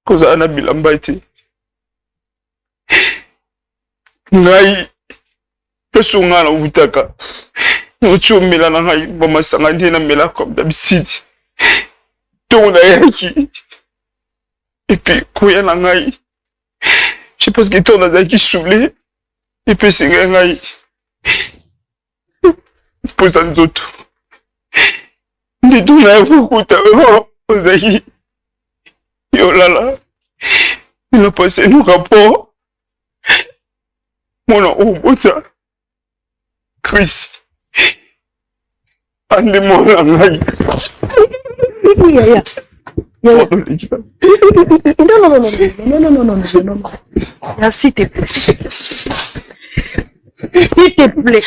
Kozana bilamba ite. Ngai peso ngana utaka. Nocho mela na ngai mama sanga ndina mela comme d'habitude. Tongo na yaki. Et puis koya na ngai. Je pense que ton a qui soulé. Et puis c'est ngai. Posa nzoto. Ndidu na yokuta wewe ozaki. Yo lala. Il a passé nos rapports. Mon obota. Chris. Ande mon ngai. Non. S'il te plaît. S'il te plaît.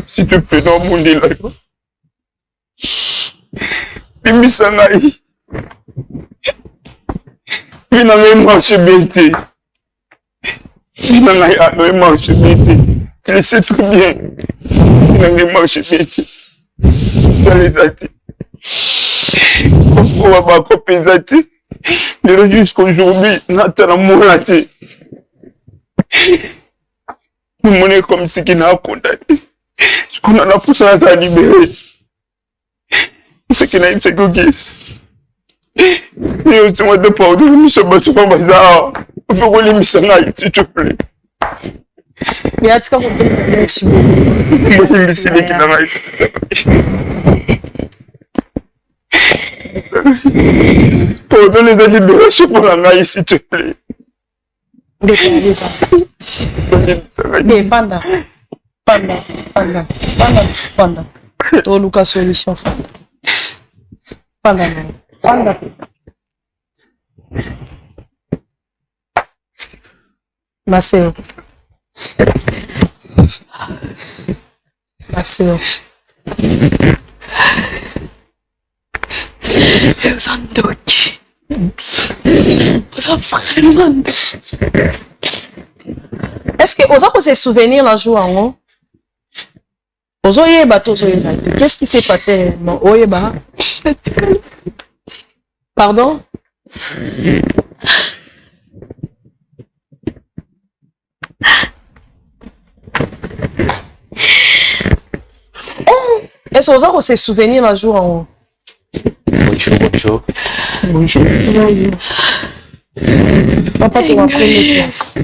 S'il te plaît, dans mon délai. Limbisanaï. Il n'a même marché bêté. Il n'a même marché bêté. Tu le sais très bien. Il n'a même marché bêté. Ça les a dit. On va pas compésater. Mais jusqu'aujourd'hui, Nathan a mouraté. Nous sommes comme si qui n'a condamné. Ce qu'on a poussé à libérer. ce qui n'a pas été mais aussi moi de pardon nous sommes battus par bazar il faut qu'on les misse s'il te plaît mais à tout cas merci beaucoup moi je suis qui n'a pas pardon les libérations pour la maille s'il te plaît Fanda. To Lucas solution Fanda. Maceo. Deus andoki. Vraiment. Est-ce que vous avez souvenir un jour en qu'est-ce qui s'est passé? Pardon? Est-ce que vous avez se souvenir un jour en haut? Bonjour. Papa, tu vas prendre les places.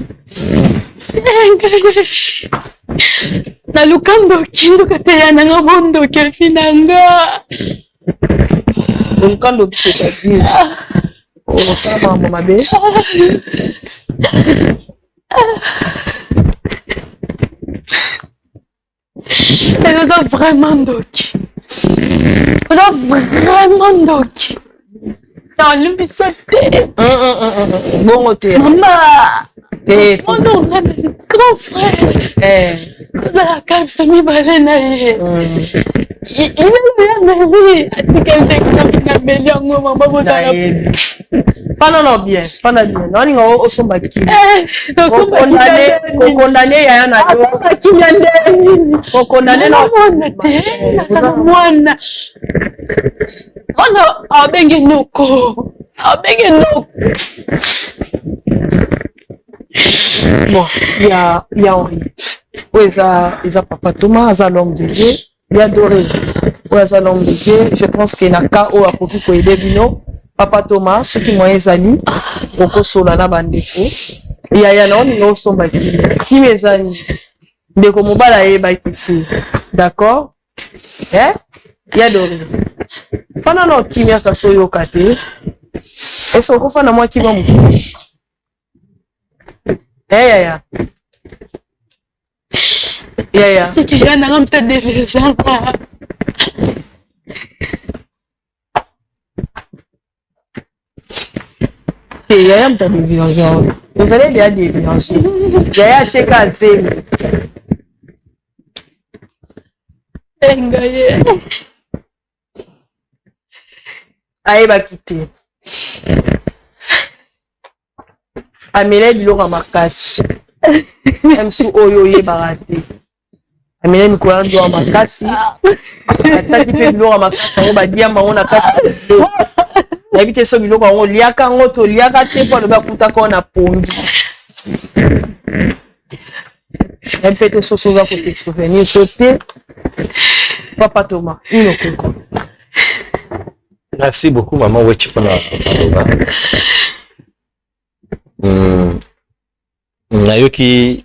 Na lukando kindo kateana nga mondo kelfinanga. Lukando c'est-à-dire. Oh, ça va, maman bé. Et nous avons vraiment doki. Nous avons vraiment doki. Dans l'unisauté. Bon côté. Maman. Oh non, grand frère. La calme se mit balenaye. Il est bien. Pas bien. Non, on s'en bat qui. Condamné, il y a un ado. Condamné, non. Bon, il y a Henri. Oui, il y a Papa Thomas, il y a l'homme de Dieu. Il y a Doré. Oui, il y a l'homme de Dieu. Je pense qu'il y a un cas où il y a des bino. Papa Thomas, ceux qui m'ont aidé, beaucoup sont là, bandeko. Il y a un homme, ils sont bâtis. Qui m'est aidé? De comment bala est bâti. D'accord? Eh? Il y a Doré. Fana no qui m'y a cassé au côté. Est-ce qu'on fait moi qui va mourir? Yeah. C'est qu'il y a un homme de déviation. Il y a un homme de déviation. Vous allez bien dévianger. Il y a un check à zéro. Aïe, va quitter. Amélé biloko ya makasi même si oyo oyebaka te amélé mikolo ya biloko ya makasi atiaki mpe biloko ya makasi yango badia bango na kati nayebi te so biloko yango oliaka yango to oliaka te mpo alobi akutaka oyo na pongi nayebi mpe te soso oza kote souvenir to te Papa Thomas inokoko. Merci beaucoup maman wechi mpona maloba. Nayoki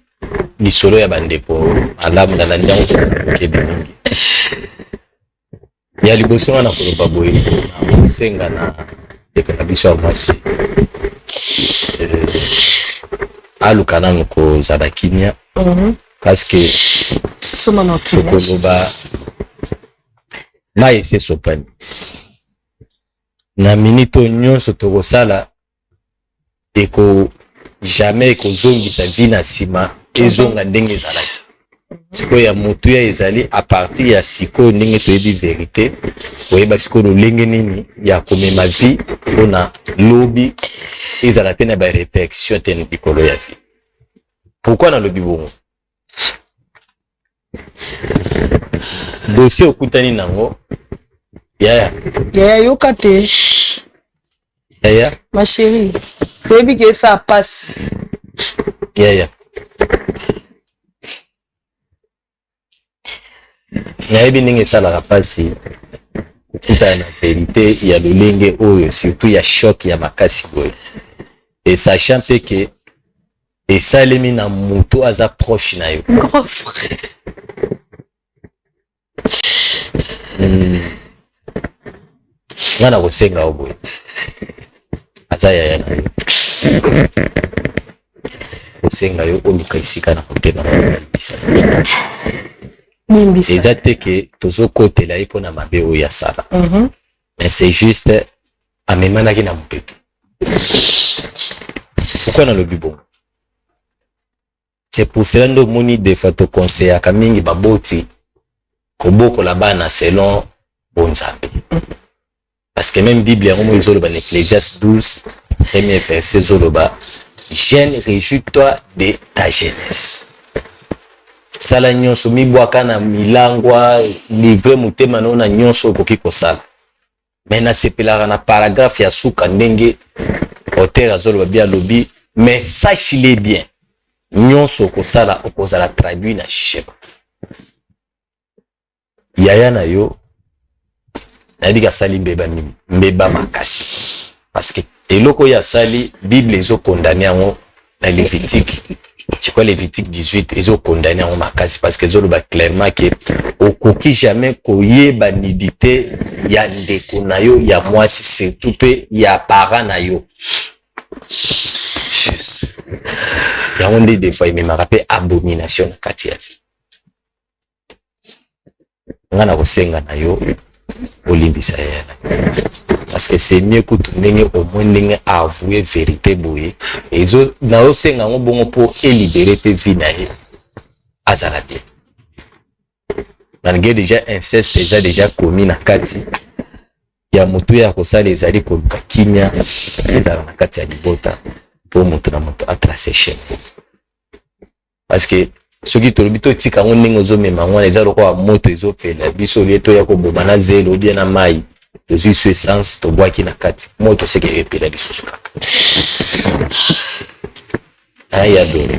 lisolo ya bandeko alamu na ndango kebe mingi ya liboso na koloba boye na senga na dekana biso ya mwasi aluka nanu kozala kimia parce que soma na kimia koloba na ese sopani na minito nyonso tokosala eko jamais ekozongisa vie na nsima ezonga ndenge ezalaki sikoyo ya motu ya ezali a partir ya sikoyo ndenge toyebi verité koyeba sikoyo lolenge nini ya komema vie mpona lobi ezala pe na barépercussion te likolo ya vie. Pourquoi nalobi bongo? dossier okutani nango yaya yoka te yaya ma chérie toyebi ke esa passe yaya nayebi ndenge esalaka mpasi tuta na vérité ya lolenge oyo surtout ya choc ya makasi boye et sachant que et salemi na mutu aza proche na yo grand frère ngana kosenga oboye aza yaya na yo kosenga yo oluka esika na kotema Nimbisa. eza te ke tozokotela ye mpona mabe oyo ya sala mais c'est juste amemanaki na mopepe pourquoi nalobi bongo c'est pour cela nde omoni des fois tokonseyaka mingi baboti kobokola bana selon bonzambe parce que même bible yango mo ezoloba na Ecclésiaste 12 premier verset ezoloba jeune réjouis-toi de ta jeunesse sala nyonso mibwaka na milangwa livre motema no na nyonso okoki kosala mais nasepelaka na paragraphe ya suka ndenge auteur azoloba bia lobi mais sache-le bien nyonso okosala okozala traduit na jugement yaya na yo nayebi asali mbeba makasi parce que eloko oyo asali bible ezokondane yango na Lévitique je crois Lévitique 18 ezokondane yango makasi parce que ezoloba clairement que okoki jamais koyeba nudité ya ndeko na yo ya mwasi surtout pe ya parent na yo yango nde des fois ememaka mpe abomination na kati ya vie nga na kosenga na yo olimbisa yaya parce que c'est mieux kutu ndenge omoi ndenge avouer vérité boye ezo naosenga yango bongo mpo elibere mpe vie na ye azala bien malgré déjà inceste eza déjà komi na kati ya motu ya kosala ezali koluka kimia ezala na kati ya libota mpo motu na motu atrace chaîne parce que soki tolobi totika yango ndenge ozomema yango wana eza lokola moto ezopela biso olie toya koboma na zelo obie na mai tozwi so essence tobwaki na kati moto seke epela lisusu kaka aya doro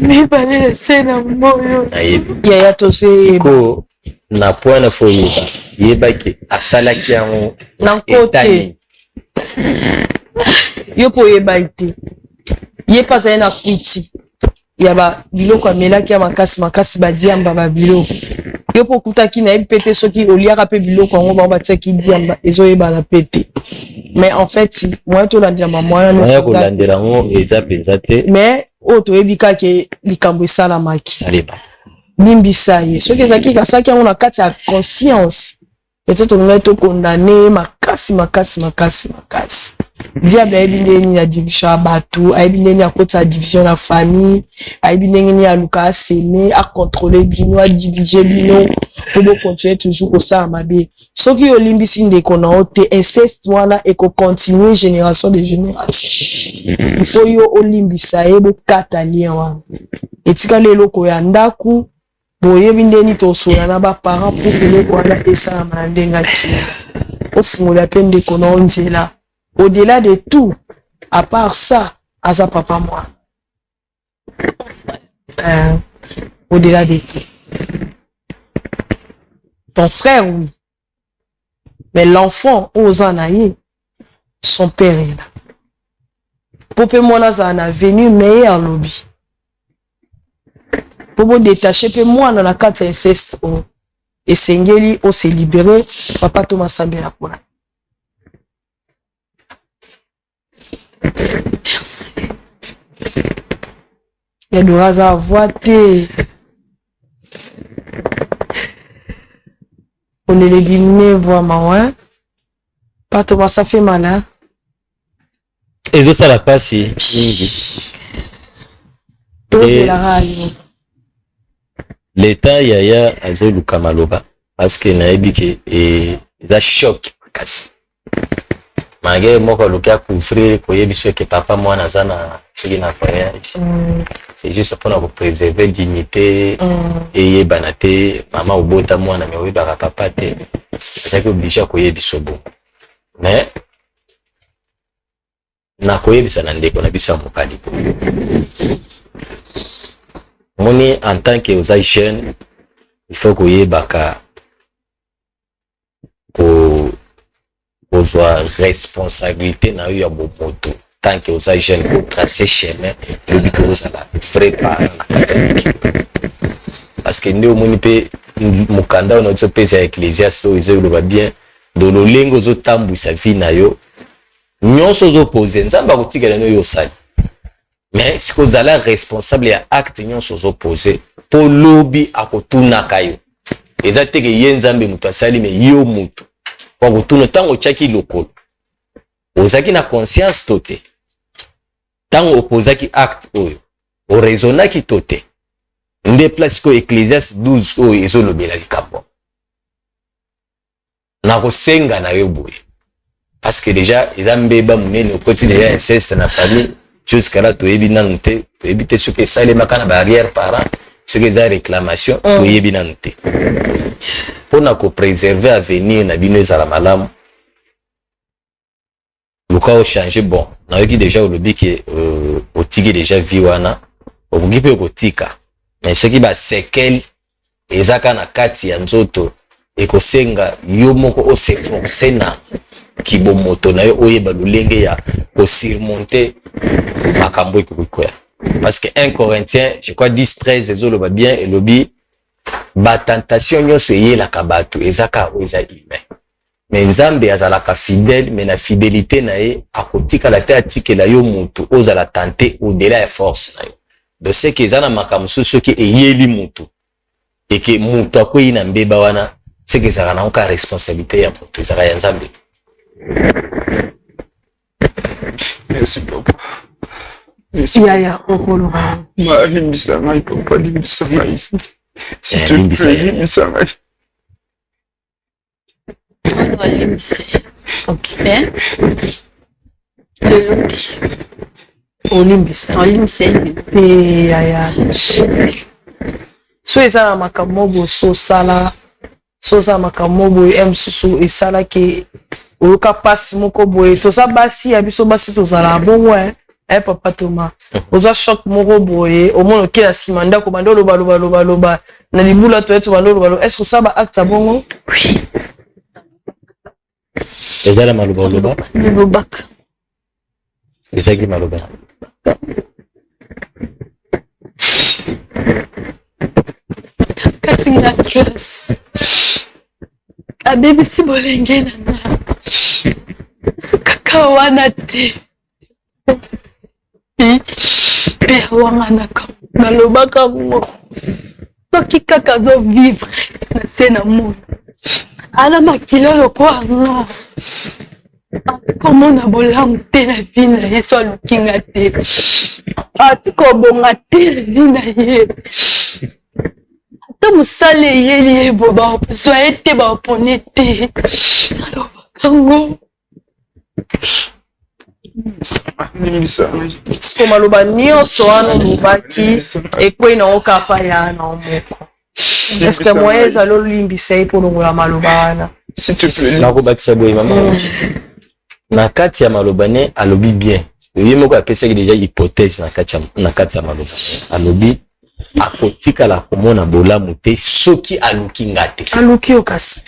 mibale se na moyo nayebi yaya tose ko na point na fo yeba yebaki asalaki yango na nkote yo po oyeba ete ye mpe azali na kwiti ya biloko amelaki ya makasi badiamba babiloko yo mpo okutaki nayebi mpe te soki oliaka mpe biloko yango bango batiaki diamba ezoyebana mpe te mais en fait moyen tolandela mamwana ya kolandela yango eza mpenza te mais oyo toyebi kaka likambo esalamaki saleba limbisa ye soki ezalaki kasaki yango na kati ya conscience peut-être olingai tokondane makasi diable ayebi ndenge nini adivision ya bato ayebi ndenge nini akotisa division na famille ayebi ndenge nini aluka aseme akontrole bino adirige bino po bokontinue toujours kosala mabe soki olimbisi ndeko na yo te inceste wana ekokontinue génération de génération ifo yo olimbisa ye bokata lien wana etikali eloko ya ndaku boyebi ndenge nini tosola na baparent po eloko wana esalama na ndenge akila ofungola mpe ndeko na yo nzela. Au-delà de tout, à part ça, aza papa moi. Au-delà de tout. Ton frère, oui. Mais l'enfant, Ozanaye, son père est là. Pope moi na venu meilleur lobby. Pour détacher pe moi dans la carte inceste. Et Sengeli, on s'est libéré. Papa Thomas Sambela pour là. Merci. Il y a de raza à voiter. On est les dîners, voir ma pas Thomas, ça fait mal, hein? Et ça la passe, l'état yaya azoluka maloba parce que nayebi ke eza choc kasi malgré moko luka couvrir koyebiso ke papa mwana aza na soki na voyage c'est juste pour nous préserver dignité eyebana te mama obota mwana me oyebaka papa te ezaki oblige koyebiso bon mais na koyebisa na ndeko na biso ya mokali moni en tant que aux jeune il faut que yebaka kozwa responsabilité na yo ya bomoto tant que aux jeune ko tracer chemin lobi ko osala vrai pas na kati ya mokili parce que nde omoni mpe mokanda oyo nazopesa ya ecclésiaste oyo ezoloba bien do lolenge ozotambwisa vi na yo nyonso ozopose nzambe akotikela no yo osali mais siko ozala responsable ya acte nyonso ozopose mpo lobi akotunaka yo eza teke ye nzambe moto asali me yo moto wakotuna ntango otyaki lokolo ozalaki na conscience to te ntango opozaki acte oyo oraisonaki to te nde place ko Ecclésiaste 12 oyo ezolobela likambo na kosenga na yo boye parce que déjà eza mbeba munene okoti déjà inceste na famille jusqu'à là toyebi nanu te toyebi te soki esalemaka na barrière parent soki eza réclamation toyebi nanu te mpona kopréserve avenir na bino ezala malamu luka ochange bon nayoki déjà olobi ke otiki déjà vi wana okoki mpe okotika mais soki basekele ezaka na kati ya nzoto ekosenga yo moko oseforce na kibomoto na yo oyeba lolenge ya kosurmonte makambo ekokokwea parce que 1 Corinthiens je crois 10-13 ezoloba bien elobi batentation nyonso eyelaka bato ezaka oyo eza humain mais nzambe azalaka fidèle mais na fidélité na ye akotikala te atikela yo motu ozala tante au-delà ya force na yo de ce que eza na makambo mosusu soki eyeli motu eke motu akwei na mbeba wana seke ezalaka nango ka responsabilité ya motu ezalaka ya nzambe. Merci papa. Merci. Yaya okoloba. Ma limbisa ngai papa, limbisa ngai. S'il te plaît, limbisa ngai. Ok. Lolote. Olimbisa. Olimbisa. Te yaya. So eza na makambo bo so sala. So za makambo bo emsusu esala ke oyoka pasi moko boye toza basi ya biso basi tozala bongo papa Thomas oza choc moko boye omona okela nsima ndako bando loba na libula to eto bando loba est-ce que ça ba acte bongo oui ezala maloba lobaka ezaki maloba katinga classe abebisi bolenge na nga sukaka wana te mpe awanga nalobaka ngo soki kaka azovivre na se na mona ala makila lokwa nga atikomona bolamu te na vi na ye so alukinga te atikobonga te na vi na ye ata mosala eyeli ye bo bazwa ye te bapone te nalobaka ngo siko maloba nyonso wana olobaki ekwei nango kapa ya na moko eske moye ezali olimbisa ye mpo longola maloba wana nakobakisa boye mama na kati ya maloba ne alobi bien ye moko apesaki deja hypothèse na kati ya maloba alobi akotikala komona bolamu te soki aluki nga te aluki okasi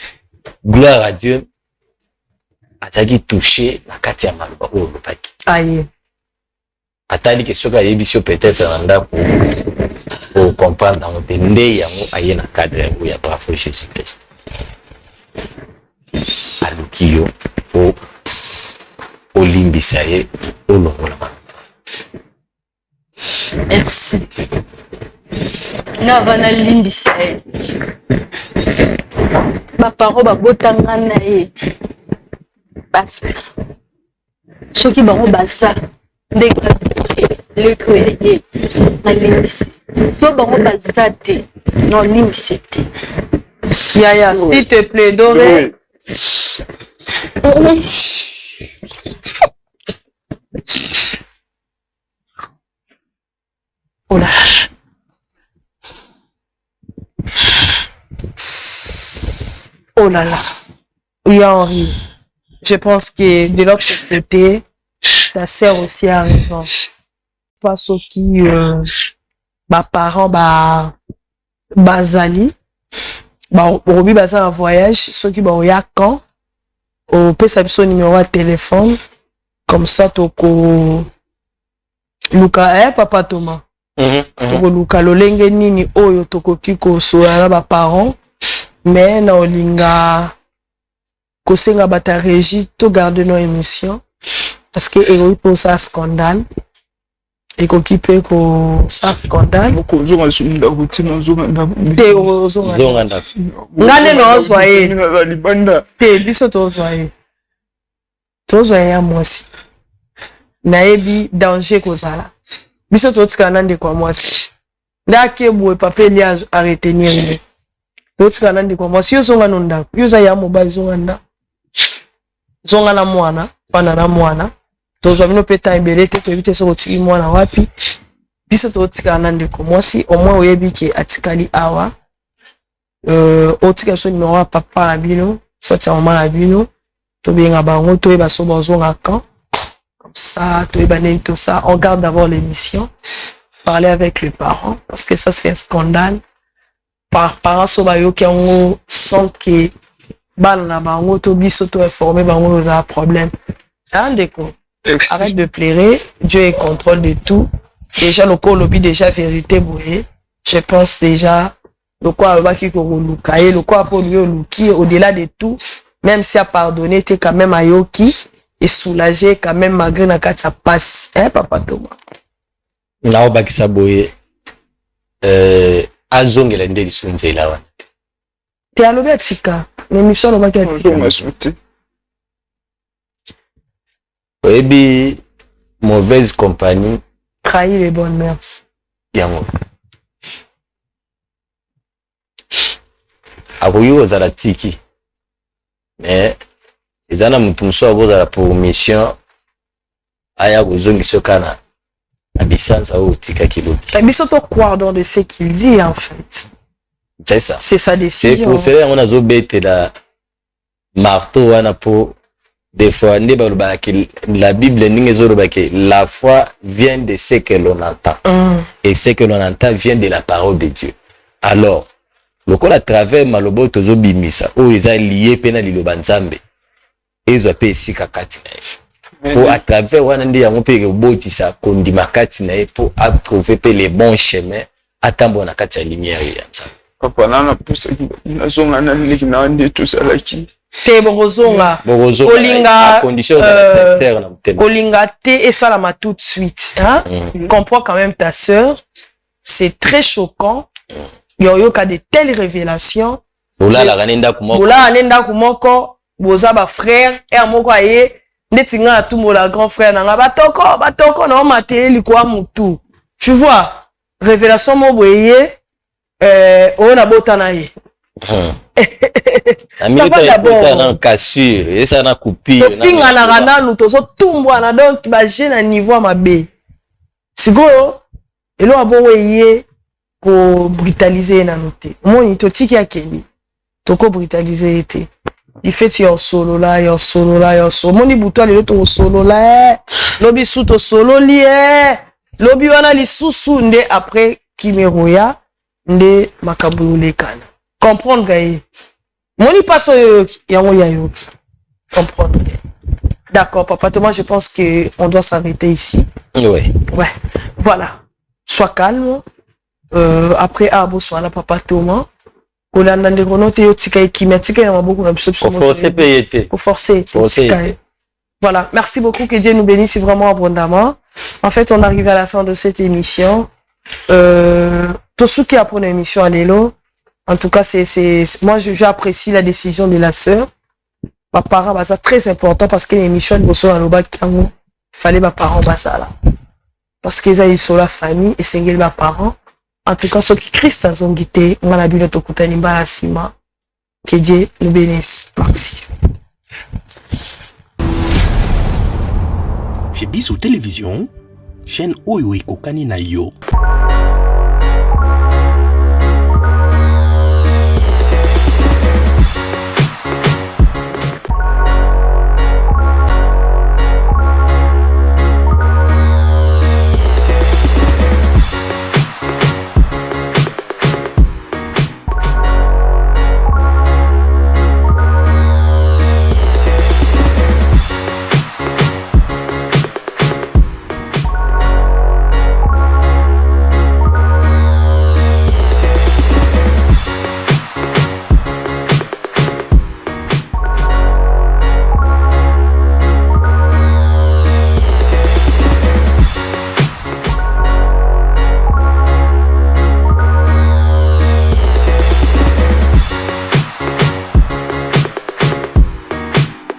gloire à Dieu azaki touché na kati ya maloba oyo olobaki aye atali ke soki ayebi so peut-être na ndako po comprendre yango te nde yango aye na cadre yango ya bravo Jésus Christ aluki yo po olimbisa ye olongola maloba. Merci. Nava na limbisa ye. Baparo babotanga na ye. Basa. Soki bango basa. Ndenge leko ye. Na limbisa. So bango basa te. Non limbisa te. Yaya, s'il te plaît, Doré. Oh là. Oh là là. Oui, Henri. Je pense que de l'autre côté, ta sœur aussi a raison. Pas ce qui parents bazali orobi baza na voyage soki baoya quand opesa biso numéro ya téléphone comme ça toko luka papa Thomas toko luka lolenge nini oyo tokoki kosola na parents mais na olinga kosenga bata régie to garder nos émissions parce que eroyi pour ça scandale ekoki pe ko sa scandale ko zonga sunda kutina zonga te zonga nda ngane no soye libanda te biso to soye ya mwasi nayebi danger kozala biso to tika nande kwa mwasi ndake boye papeli a retenir to tika nande kwa mwasi yo zonga no ndako yo za ya mobile zonga na mwana pana na mwana tozwa bino peta ebele te toyebi soko tiki mwana wapi biso totika na ndeko mwasi au moins oyebi ke atikali awa otika so numéro ya papa na bino soit ya mama na bino tobenga bango toyeba so bazonga quand comme ça toyeba nini tout ça on garde d'abord l'émission parler avec les parents parce que ça c'est un scandale parents so bayoki yango sans que bana na bango to biso to informer bango za problème ndeko. Arrête de pleurer, Dieu est contrôle de tout. Déjà, le corps lobby déjà vérité, boué. Je pense déjà, le corps va qui lukaye, le corps pour lui luki, au-delà de tout, même si a pardonné, t'es quand même ayoki, et soulagé quand même malgré na ça passe. Papa Thomas? Nao bakisa boué, azong el ende lisunze ilawa. T'es à l'obétika, l'émission le baki atika. Oyebi mauvaise compagnie trahit les bonnes mœurs. Yango. Akoyi ozala tiki. Mais ezana mutu muso abozala pour mission aya kozongisa kana abisanza o tika kiloki. Biso to croire dans ce qu'il dit en fait. C'est ça. C'est sa décision. C'est pour cela on a zobete la marteau wana po des fois, la Bible la foi vient de ce que l'on entend. Et ce que l'on entend vient de la parole de Dieu. Alors, le col à travers Malobo Tozo Bimisa, où ils ont lié Pena Lilobanzambe, ils ont payé Sikakati. Pour à travers Wanandi, on peut rebotisa, Kondimakati, pour trouver les bons chemins, attendre la carte à lumière. Papa, nana pousse, nazonga nani nani tout ça là qui. Te borozonga olinga olinga te et salama tout de suite hein comprends quand même ta sœur c'est très choquant yoyo ka de telles révélations ola la nenda kumoko boza ba frère et moko aye ndetinga na tumo la grand frère nanga batoko na maté likwa mutu tu vois révélation mo boye ona botana ye. Ça va d'abord cassure et ça na coupure finga na rana nous tozo tumbwana donc ba jeune à niveau mabe sigo elo abo yé ko brutaliser na noté moni to tiki akeli to ko brutaliser été il fait yo solo là moni butwa le to solo là lobi suto solo lié lobi wana li susu nde après kimeroya nde makabulule kana comprendre gaï moni passe yango yayoki comprendre d'accord papa Thomas je pense que on doit s'arrêter ici ouais voilà sois calme après abo soit là papa Thomas kolanda ndeko note yo tika ekimatika ya maboko na biso pour forcer payete pour forcer voilà merci beaucoup que Dieu nous bénisse vraiment abondamment en fait on arrive à la fin de cette émission tout ce qui a pour l'émission à l'élo. En tout cas, moi, j'apprécie la décision de la sœur. Ma parent, c'est très important parce que l'émission de Bosso Aloba, il fallait ma parent, là. Parce qu'ils ont eu la famille et c'est ma parent. En tout cas, ceux qui Christ a zongité, on a vu le Tokutani Balasima. Que Dieu nous bénisse. Merci. J'ai bis sur télévision, chaîne Oyo Kokani na yo.